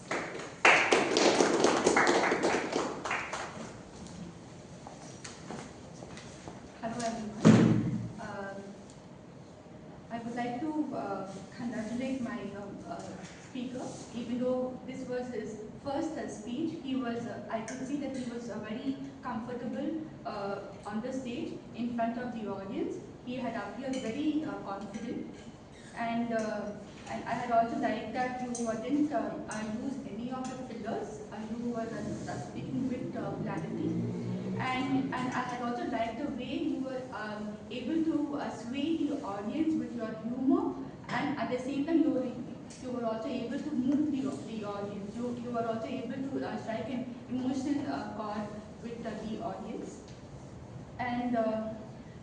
Hello everyone. I would like to congratulate my speaker. Even though this was his first speech, he was. I could see that he was very comfortable on the stage in front of the audience. He had appeared very confident, and I had also liked that you didn't use any of the fillers. You were speaking with clarity. And I had also liked the way you were able to sway the audience with your humor, and at the same time you were also able to move the audience. You were also able to strike an emotional chord with the audience. And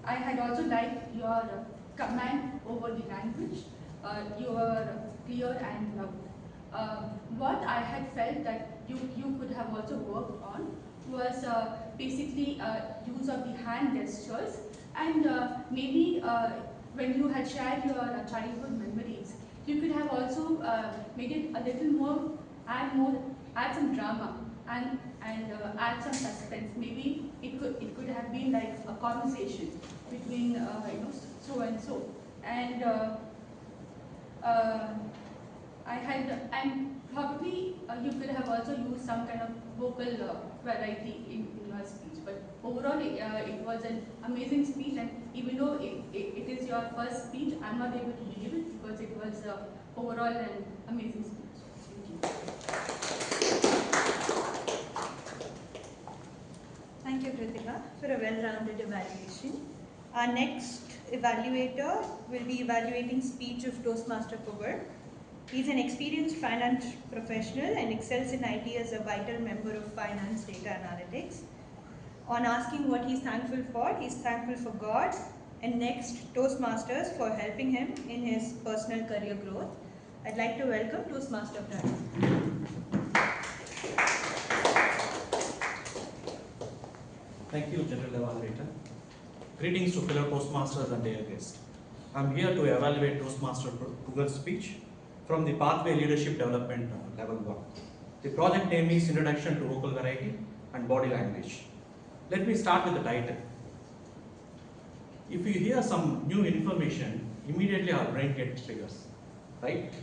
I had also liked your command over the language. You were clear and loud. What I had felt that you could have also worked on was basically use of the hand gestures, and maybe when you had shared your childhood memories, you could have also made it a little more, add some drama and add some suspense. Maybe it could have been like a conversation between so and so, and and probably you could have also used some kind of vocal variety in your speech. But overall, it was an amazing speech, and even though it is your first speech, I'm not able to believe it because it was overall an amazing speech. Thank you, Kritika, for a well-rounded evaluation. Our next evaluator will be evaluating speech of Toastmaster Pugad. He's an experienced finance professional and excels in IT as a vital member of finance data analytics. On asking what he's thankful for God and next Toastmasters for helping him in his personal career growth. I'd like to welcome Toastmaster Pranay. Thank you, General Evaluator. Greetings to fellow Toastmasters and dear guests. I'm here to evaluate Toastmaster Pugad's speech from the Pathway Leadership Development Level 1. The project name is Introduction to Vocal Variety and Body Language. Let me start with the title. If you hear some new information, immediately our brain gets triggers, right?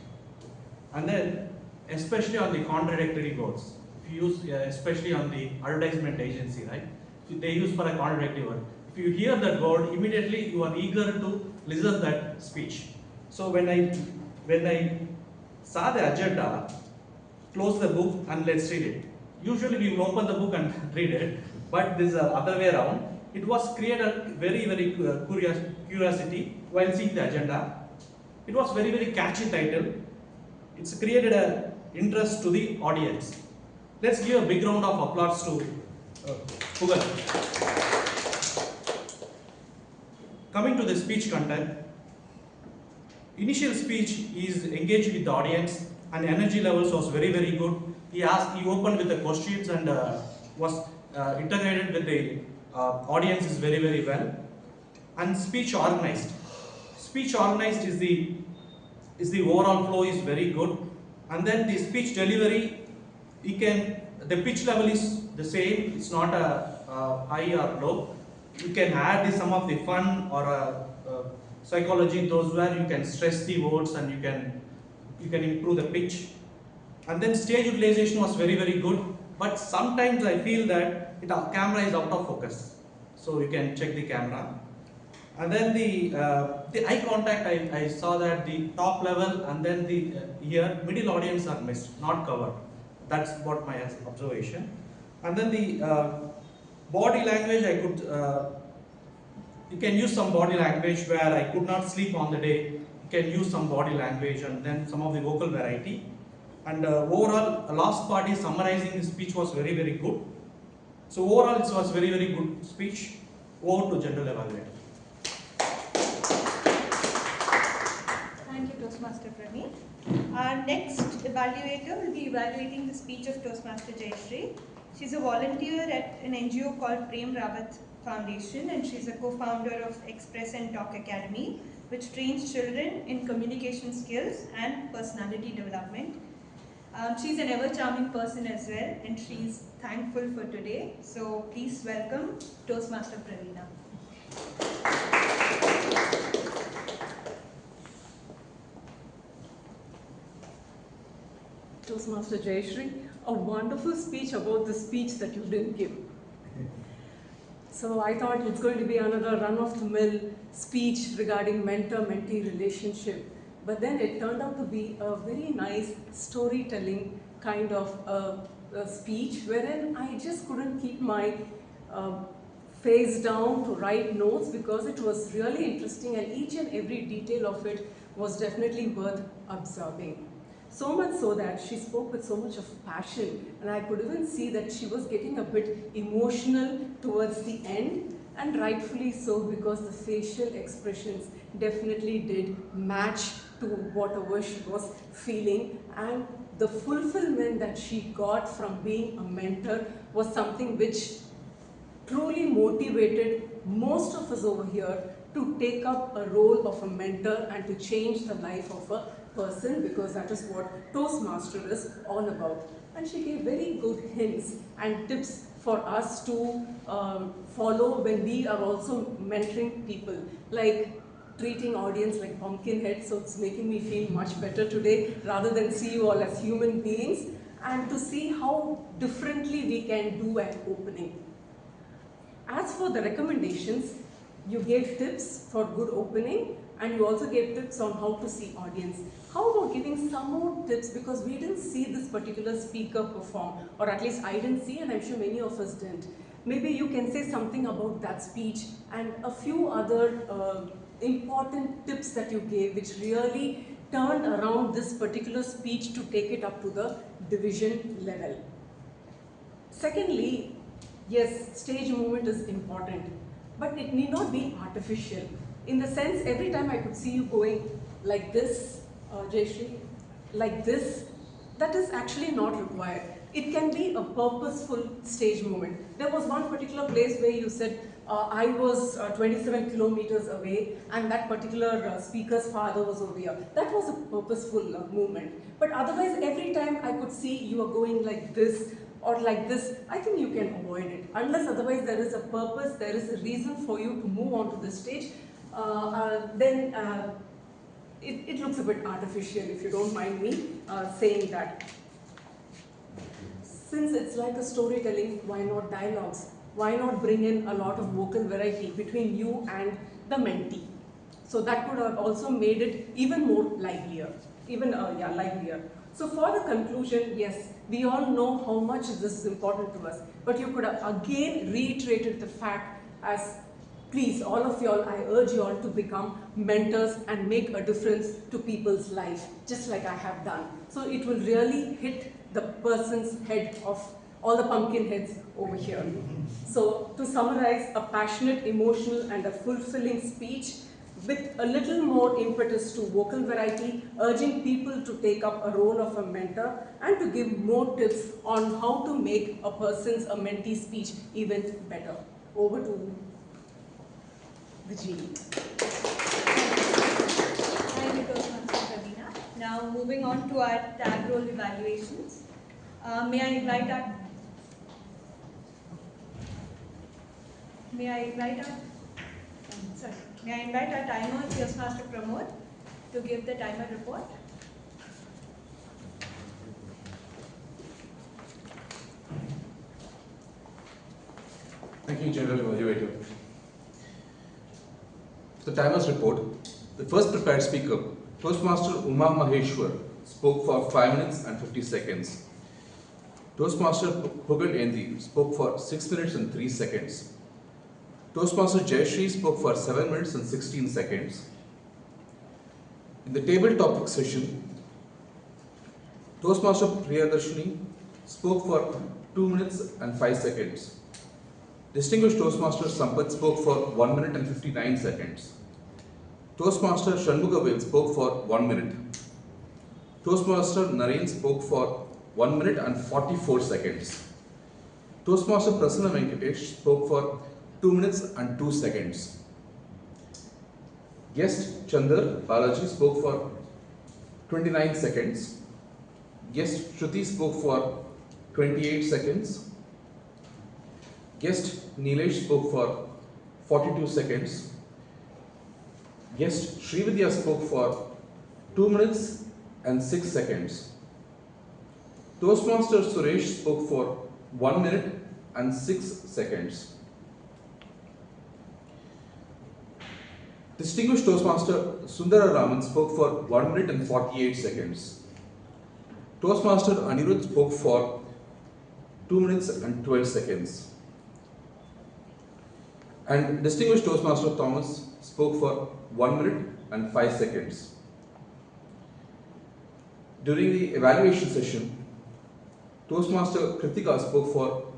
And then, especially on the contradictory words, if you use, especially on the advertisement agency, right? They use for a contradictory word. If you hear that word, immediately you are eager to listen to that speech. So when I saw the agenda, close the book and let's read it. Usually we will open the book and read it, but this is the other way around. It was created very curiosity while seeing the agenda. It was very catchy title. It's created an interest to the audience. Let's give a big round of applause to Pugad. Coming to the speech content. Initial speech is engaged with the audience and energy levels was very good. He opened with the questions and was integrated with the audience is very well. And speech organized. Speech organized is the overall flow is very good. And then the speech delivery, the pitch level is the same. It's not a high or low. You can add some of the fun or psychology, those where you can stress the words and you can improve the pitch. And then stage utilization was very good, but sometimes I feel that the camera is out of focus, so you can check the camera. And then the eye contact, I saw that the top level and then the middle audience are missed, not covered. That's what my observation. And then the body language, I could you can use some body language where I could not sleep on the day. You can use some body language and then some of the vocal variety. And overall, the last part is summarizing the speech was very, very good. So overall, it was very, very good speech. Over to general evaluator. Thank you, Toastmaster Praveen. Our next evaluator will be evaluating the speech of Toastmaster Jayashree. She's a volunteer at an NGO called Prem Rawat Foundation, and she's a co-founder of Express and Talk Academy, which trains children in communication skills and personality development. She's an ever-charming person as well, and she's thankful for today. So please welcome Toastmaster Praveena. Toastmaster Jayashree, a wonderful speech about the speech that you didn't give. So I thought it's going to be another run-of-the-mill speech regarding mentor-mentee relationship. But then it turned out to be a very nice storytelling kind of a speech wherein I just couldn't keep my face down to write notes because it was really interesting and each and every detail of it was definitely worth observing. So much so that she spoke with so much of passion, and I could even see that she was getting a bit emotional towards the end, and rightfully so because the facial expressions definitely did match to whatever she was feeling, and the fulfillment that she got from being a mentor was something which truly motivated most of us over here to take up a role of a mentor and to change the life of a person, because that is what Toastmaster is all about. And she gave very good hints and tips for us to follow when we are also mentoring people, like treating audience like pumpkin heads. So it's making me feel much better today rather than see you all as human beings, and to see how differently we can do an opening. As for the recommendations, you gave tips for good opening, and you also gave tips on how to see audience. How about giving some more tips, because we didn't see this particular speaker perform, or at least I didn't see, and I'm sure many of us didn't. Maybe you can say something about that speech and a few other important tips that you gave which really turned around this particular speech to take it up to the division level. Secondly, yes, stage movement is important, but it need not be artificial. In the sense, every time I could see you going like this, Jayashree, like this, that is actually not required. It can be a purposeful stage movement. There was one particular place where you said, I was 27 kilometers away and that particular speaker's father was over here. That was a purposeful movement. But otherwise, every time I could see you are going like this or like this, I think you can avoid it. Unless otherwise there is a purpose, there is a reason for you to move on to this stage, then it looks a bit artificial, if you don't mind me saying that. Since it's like a storytelling, why not dialogues? Why not bring in a lot of vocal variety between you and the mentee? So that could have also made it even more livelier, livelier. So for the conclusion, yes, we all know how much this is important to us, but you could have again reiterated the fact as, please, all of y'all, I urge you all to become mentors and make a difference to people's life, just like I have done. So it will really hit the person's head of all the pumpkin heads over here. So to summarize, a passionate, emotional and a fulfilling speech with a little more impetus to vocal variety, urging people to take up a role of a mentor and to give more tips on how to make a person's, a mentee speech even better. Over to the genie. Thank you, Toastmaster Praveena. Now moving on to our tag role evaluations. May I invite our timer, Toastmaster Pramod, to give the timer report. Thank you, General Evaluator. The timer's report. The first prepared speaker, Toastmaster Uma Maheshwar, spoke for 5 minutes and 50 seconds. Toastmaster Pugan Endi spoke for 6 minutes and 3 seconds. Toastmaster Jayashree spoke for 7 minutes and 16 seconds. In the table topic session, Toastmaster Priyadarshini spoke for 2 minutes and 5 seconds. Distinguished Toastmaster Sampath spoke for 1 minute and 59 seconds. Toastmaster Shanmugavel spoke for 1 minute. Toastmaster Naren spoke for 1 minute and 44 seconds. Toastmaster Prasanna Venkatesh spoke for 2 minutes and 2 seconds. Guest Chandar Balaji spoke for 29 seconds. Guest Shruti spoke for 28 seconds. Guest Nilesh spoke for 42 seconds. Guest Srividya spoke for 2 minutes and 6 seconds. Toastmaster Suresh spoke for 1 minute and 6 seconds. Distinguished Toastmaster Sundara Raman spoke for 1 minute and 48 seconds. Toastmaster Anirudh spoke for 2 minutes and 12 seconds. And Distinguished Toastmaster Thomas spoke for 1 minute and 5 seconds. During the evaluation session, Toastmaster Kritika spoke for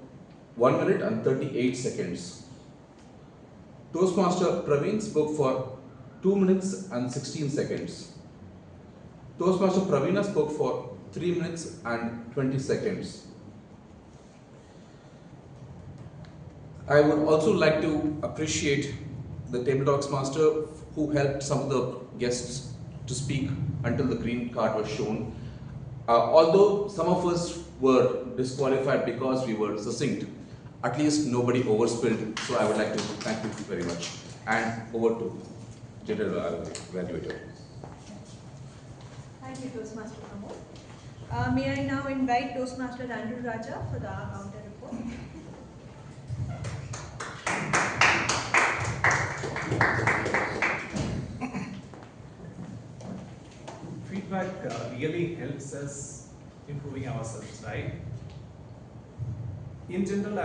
1 minute and 38 seconds. Toastmaster Praveen spoke for 2 minutes and 16 seconds. Toastmaster Praveena spoke for 3 minutes and 20 seconds. I would also like to appreciate the Table Talks Master who helped some of the guests to speak until the green card was shown. Although some of us were disqualified because we were succinct, at least nobody overspilled, so I would like to thank you very much. And over to General Evaluator. Thank you, Toastmaster Pramod. May I now invite Toastmaster Andrew Raja for the counter report. Feedback really helps us improving ourselves, right? In general,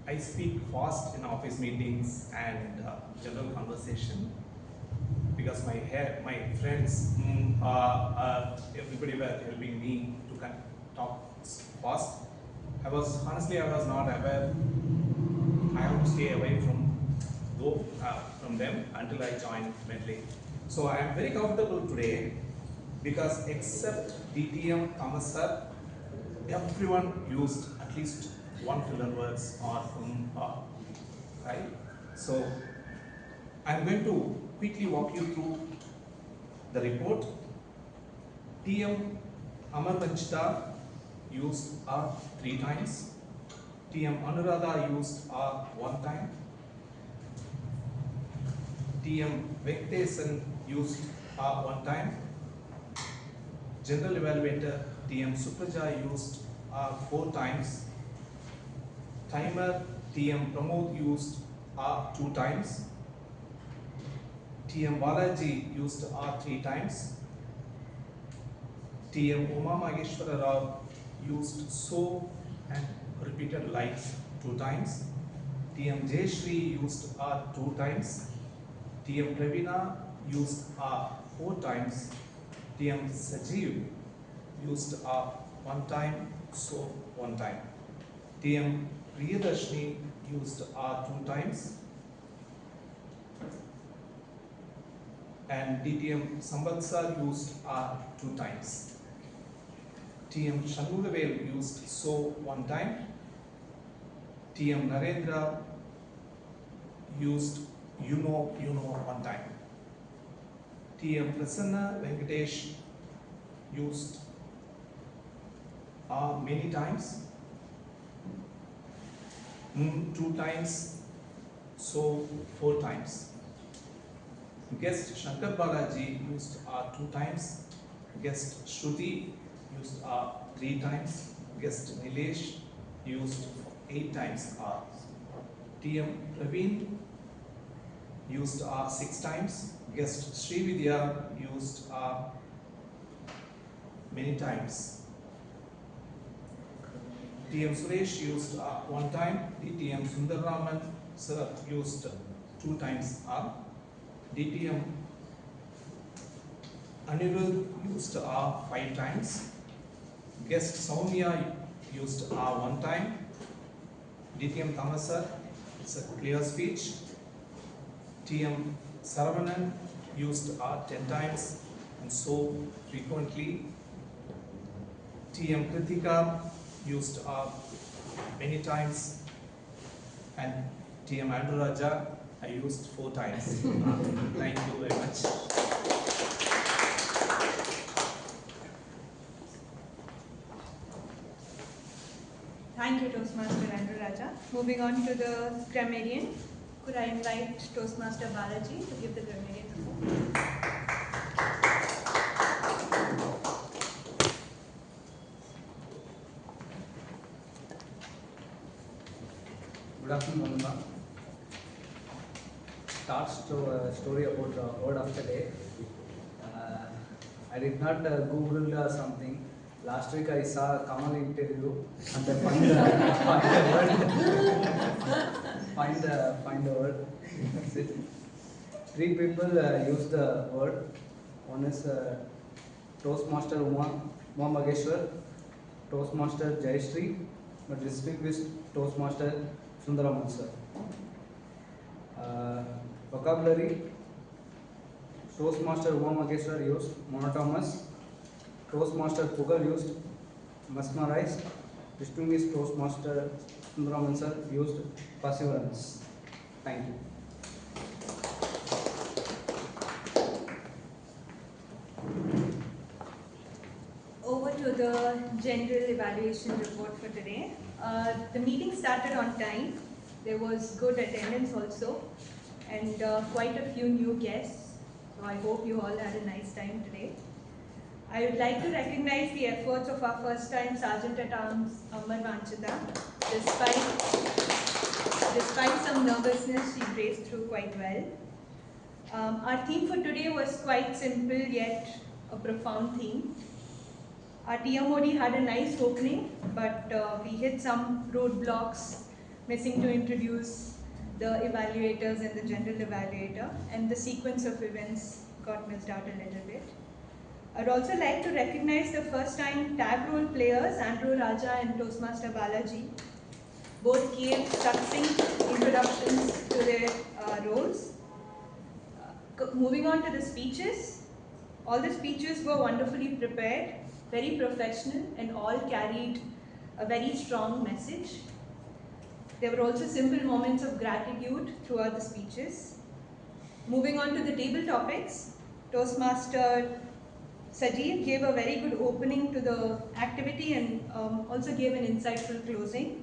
I speak fast in office meetings and general conversation because my friends, everybody were helping me to talk fast. I was not aware. I have to stay away from them until I joined Medley. So I am very comfortable today because except DTM, Thomas sir, everyone used at least one filler words or right? So I'm going to quickly walk you through the report. TM Amar Vanchita used R 3 times. TM Anuradha used R 1 time. TM Venkatesan used R 1 time. General Evaluator TM Supraja used R 4 times. Timer TM Pramod used R 2 times. TM Balaji used R 3 times. TM Uma Maheshwara Rao used so and repeated like 2 times. TM Jayashree used R 2 times. TM Praveena used R 4 times. TM Sajeev used R 1 time, so 1 time. TM Priyadarshini used R 2 times. And DTM Sambatsar used R 2 times. TM Shanmugavel used so 1 time. TM Narendra used you know 1 time. TM Prasanna Venkatesh used many times. 2 times, so 4 times. Guest Shankar Balaji used R 2 times. Guest Shruti used R 3 times. Guest Nilesh used 8 times R. TM Praveen used R 6 times. Guest Srividya used R many times. TM Suresh used R 1 time. DTM Sundar Raman sir used 2 times R. DTM Anirudh used R 5 times. Guest Soumya used R 1 time. DTM Thamasar, it's a clear speech. TM Saravanan used R 10 times and so frequently. TM Kritika used R many times, and TM Andrew Raja I used 4 times. Thank you very much. Thank you, Toastmaster Andrew Raja. Moving on to the grammarian. Could I invite Toastmaster Balaji to give the grammarian report? Good afternoon, Monica. Starts to a story about the word of the day. I did not Google something. Last week I saw a Kamal interview and I find the word. That's it. 3 people use the word. One is Toastmaster Uma Mageshwar, Toastmaster Jayashree, but this week is Toastmaster Sundaraman sir. Vocabulary: Toastmaster Uma Mageshwar used monotonous, Toastmaster Pugal used mesmerized, distinguished Toastmaster Sundaraman sir used perseverance. Thank you. Over to the general evaluation report for today. The meeting started on time. There was good attendance also, and quite a few new guests. So I hope you all had a nice time today. I would like to recognize the efforts of our first-time Sergeant at Arms, Amar Vanchita. Despite some nervousness, she raced through quite well. Our theme for today was quite simple yet a profound theme. Our TMOD had a nice opening, but we hit some roadblocks, missing to introduce the evaluators and the general evaluator, and the sequence of events got missed out a little bit. I'd also like to recognize the first-time tag role players, Andrew Raja and Toastmaster Balaji. Both gave succinct introductions to their roles. Moving on to the speeches, all the speeches were wonderfully prepared, very professional, and all carried a very strong message. There were also simple moments of gratitude throughout the speeches. Moving on to the table topics, Toastmaster Sajeev gave a very good opening to the activity and also gave an insightful closing.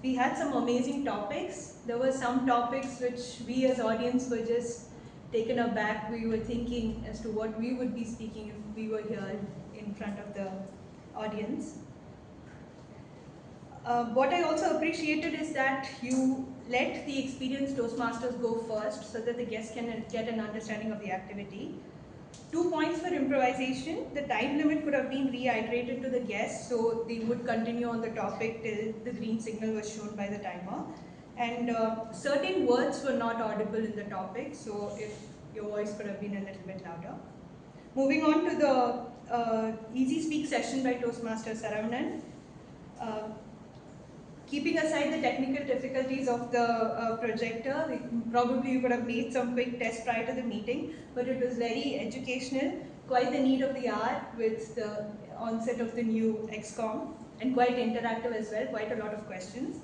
We had some amazing topics. There were some topics which we as audience were just taken aback. We were thinking as to what we would be speaking if we were here in front of the audience. What I also appreciated is that you let the experienced Toastmasters go first so that the guests can get an understanding of the activity. 2 points for improvisation. The time limit could have been reiterated to the guests so they would continue on the topic till the green signal was shown by the timer. And certain words were not audible in the topic, so if your voice could have been a little bit louder. Moving on to the Easy Speak session by Toastmaster Saravanan. Keeping aside the technical difficulties of the projector, we probably would have made some quick tests prior to the meeting, but it was very educational, quite the need of the hour with the onset of the new XCOM, and quite interactive as well, quite a lot of questions.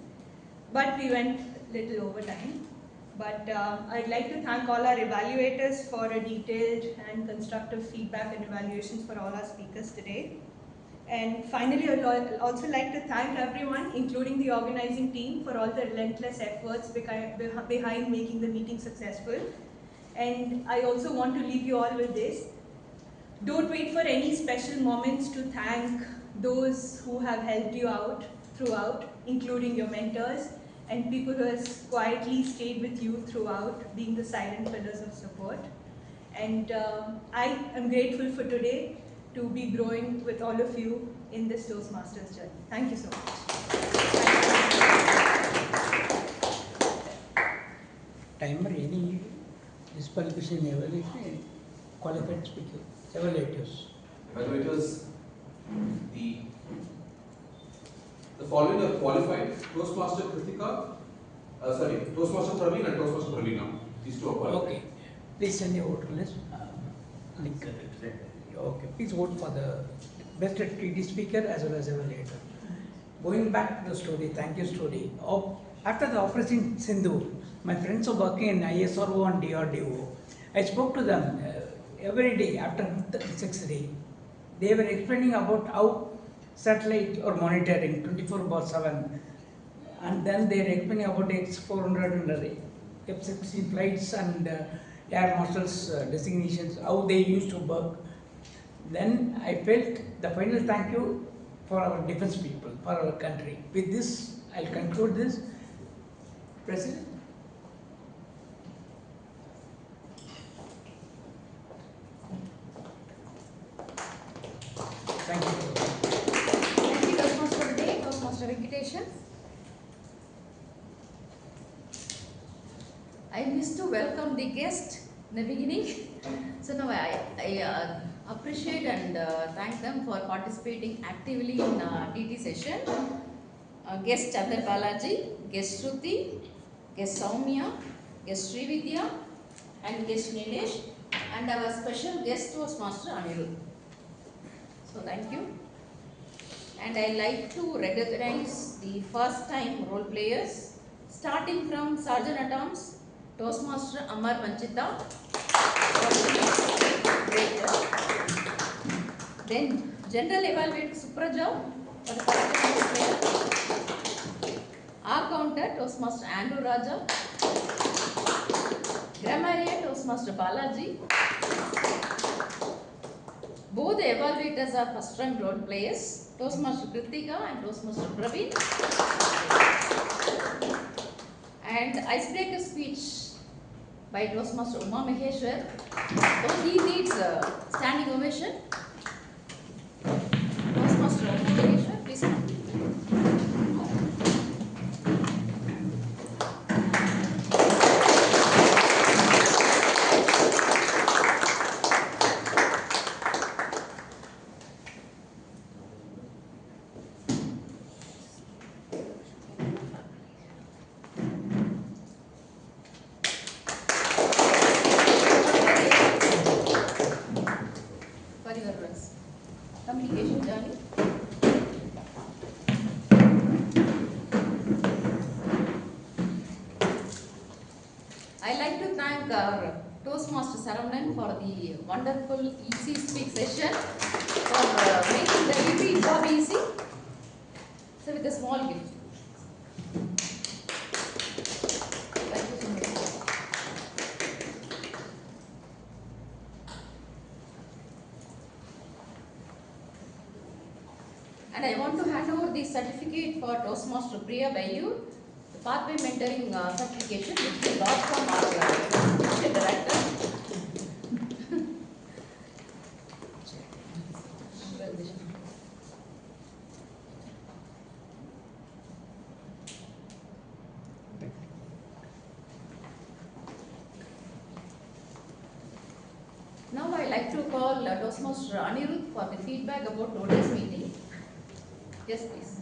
But we went a little over time. But I'd like to thank all our evaluators for a detailed and constructive feedback and evaluations for all our speakers today. And finally, I'd also like to thank everyone, including the organizing team, for all the relentless efforts behind making the meeting successful. And I also want to leave you all with this. Don't wait for any special moments to thank those who have helped you out throughout, including your mentors and people who have quietly stayed with you throughout, being the silent pillars of support. And I am grateful for today to be growing with all of you in this Toastmasters journey. Thank you so much. Thank you, Toastmaster Saravanan. Moving on to the general evaluation report for today. The meeting started on time. There was good attendance also, and quite a few new guests. timer, any disqualification, evaluation, qualified speaker, evaluators. Evaluators, the following are qualified: Toastmaster Kritika, Toastmaster Praveen and Toastmaster Pravina. These two are qualified. Okay. Please send your voter list. Link. Okay. Please vote for the best TD speaker as well as evaluator. Going back to the story, thank you story. After the Operation Sindhu, my friends are working in ISRO and DRDO. I spoke to them every day after the 6th day. They were explaining about how satellite or monitoring 24/7, and then they were explaining about X400 and F-16 flights and air marshals designations, how they used to work. Then I felt the final thank you for our defense people, for our country. With this, I'll conclude this. President. Thank you. Thank you, Toastmaster Day, Toastmaster Invitation. I missed to welcome the guest in the beginning. So now I appreciate and thank them for participating actively in DT session. Guest Chandra Balaji, guest Shruti, guest Soumya, guest Srividya, and guest Nilesh, and our special guest Toastmaster Anirudh. So thank you. And I like to recognize the first time role players, starting from Sergeant at Arms, Toastmaster Amar Manchita. Then General Evaluator Supraja for the first player. Our counter Toastmaster Andrew Raja. Grammarian Toastmaster Balaji. Both the evaluators are first time role players, Toastmaster Kritika and Toastmaster Praveen. And icebreaker speech by Toastmaster Uma Maheshwar. Though he needs a standing ovation. Toastmaster Uma Maheshwar, please come. Communication journey. I like to thank our Toastmaster Saravanan for the wonderful easy speak session, for making the repeat job easy. So with a small gift. Thank you so much. And I want to hand over the certificate for Toastmaster Priya Bayu, the Pathway Mentoring certification, which we got from our district director. Now I like to call Toastmaster Anirudh for the feedback about today's meeting. Yes, please.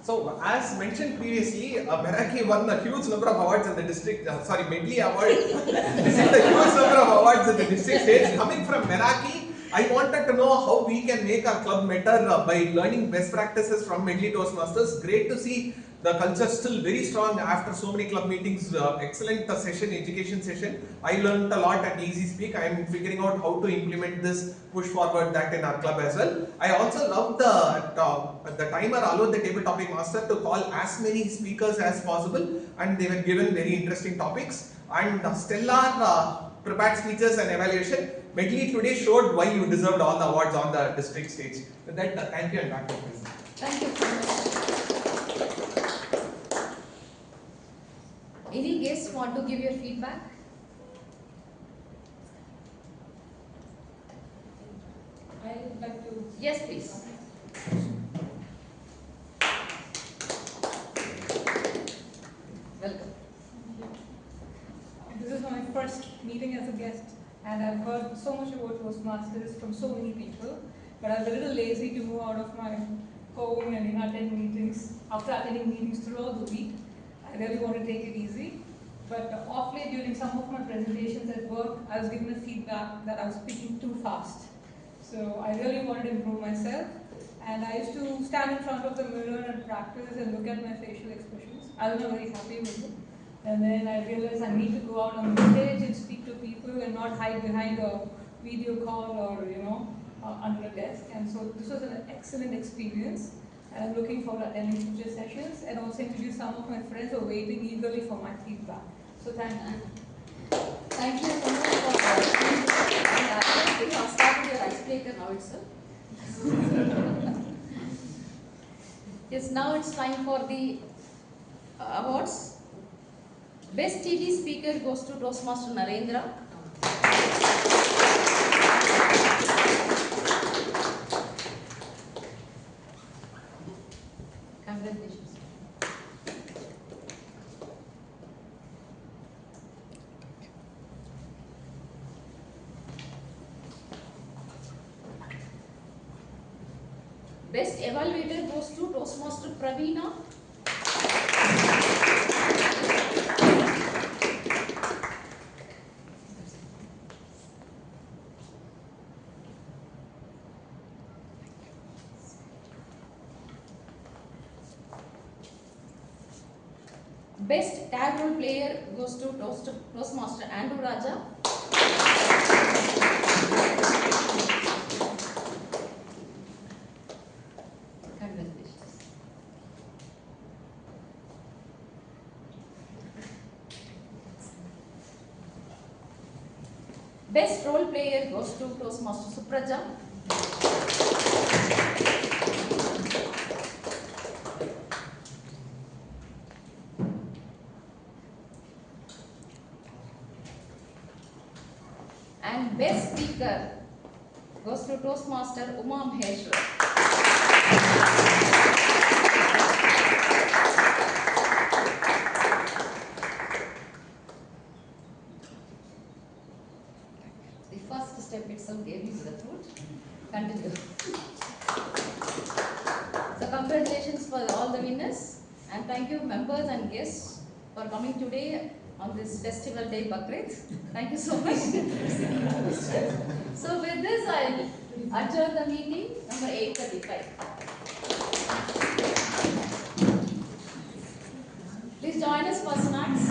So, as mentioned previously, Meraki won a huge number of awards in the district, Medley Award received a huge number of awards in the district stage. Coming from Meraki, I wanted to know how we can make our club better by learning best practices from Medley Toastmasters. Great to see the culture still very strong after so many club meetings. Excellent session, education session. I learned a lot at Easy Speak. I am figuring out how to implement this, push forward that in our club as well. I also love the timer allowed the table topic master to call as many speakers as possible, and they were given very interesting topics and stellar prepared speeches and evaluation. Medley today showed why you deserved all the awards on the district stage. With that, thank you and back to you, please. Thank you so much. Any guests want to give your feedback? I would like to. Yes, please. as a guest, and I've heard so much about Toastmasters from so many people, but I was a little lazy to move out of my home and attend meetings. After attending meetings throughout the week, I really want to take it easy. But off late, during some of my presentations at work, I was given a feedback that I was speaking too fast. So I really wanted to improve myself, and I used to stand in front of the mirror and practice and look at my facial expressions. I was not very happy with it. And then I realized I need to go out on the stage and speak to people and not hide behind a video call or, under a desk. And so this was an excellent experience. And I'm looking forward to attending future sessions and also introduce some of my friends who are waiting eagerly for my feedback. So thank you. Thank you so much for and I think I'll start with your icebreaker now itself. Yes, now it's time for the awards. Best TV speaker goes to Toastmaster Narendra. Congratulations. Best evaluator goes to Toastmaster Praveena. Best tag role player goes to Toastmaster Andrew Raja. Congratulations. Best role player goes to Toastmaster Supraja. And best speaker goes to Toastmaster Uma Maheshwar. The first step itself gave me to the throat. Continue. So congratulations for all the winners, and thank you members and guests for coming today on this festival day Bakrid. Thank you so much. So with this, I'll adjourn the meeting number 835. Please join us for snacks.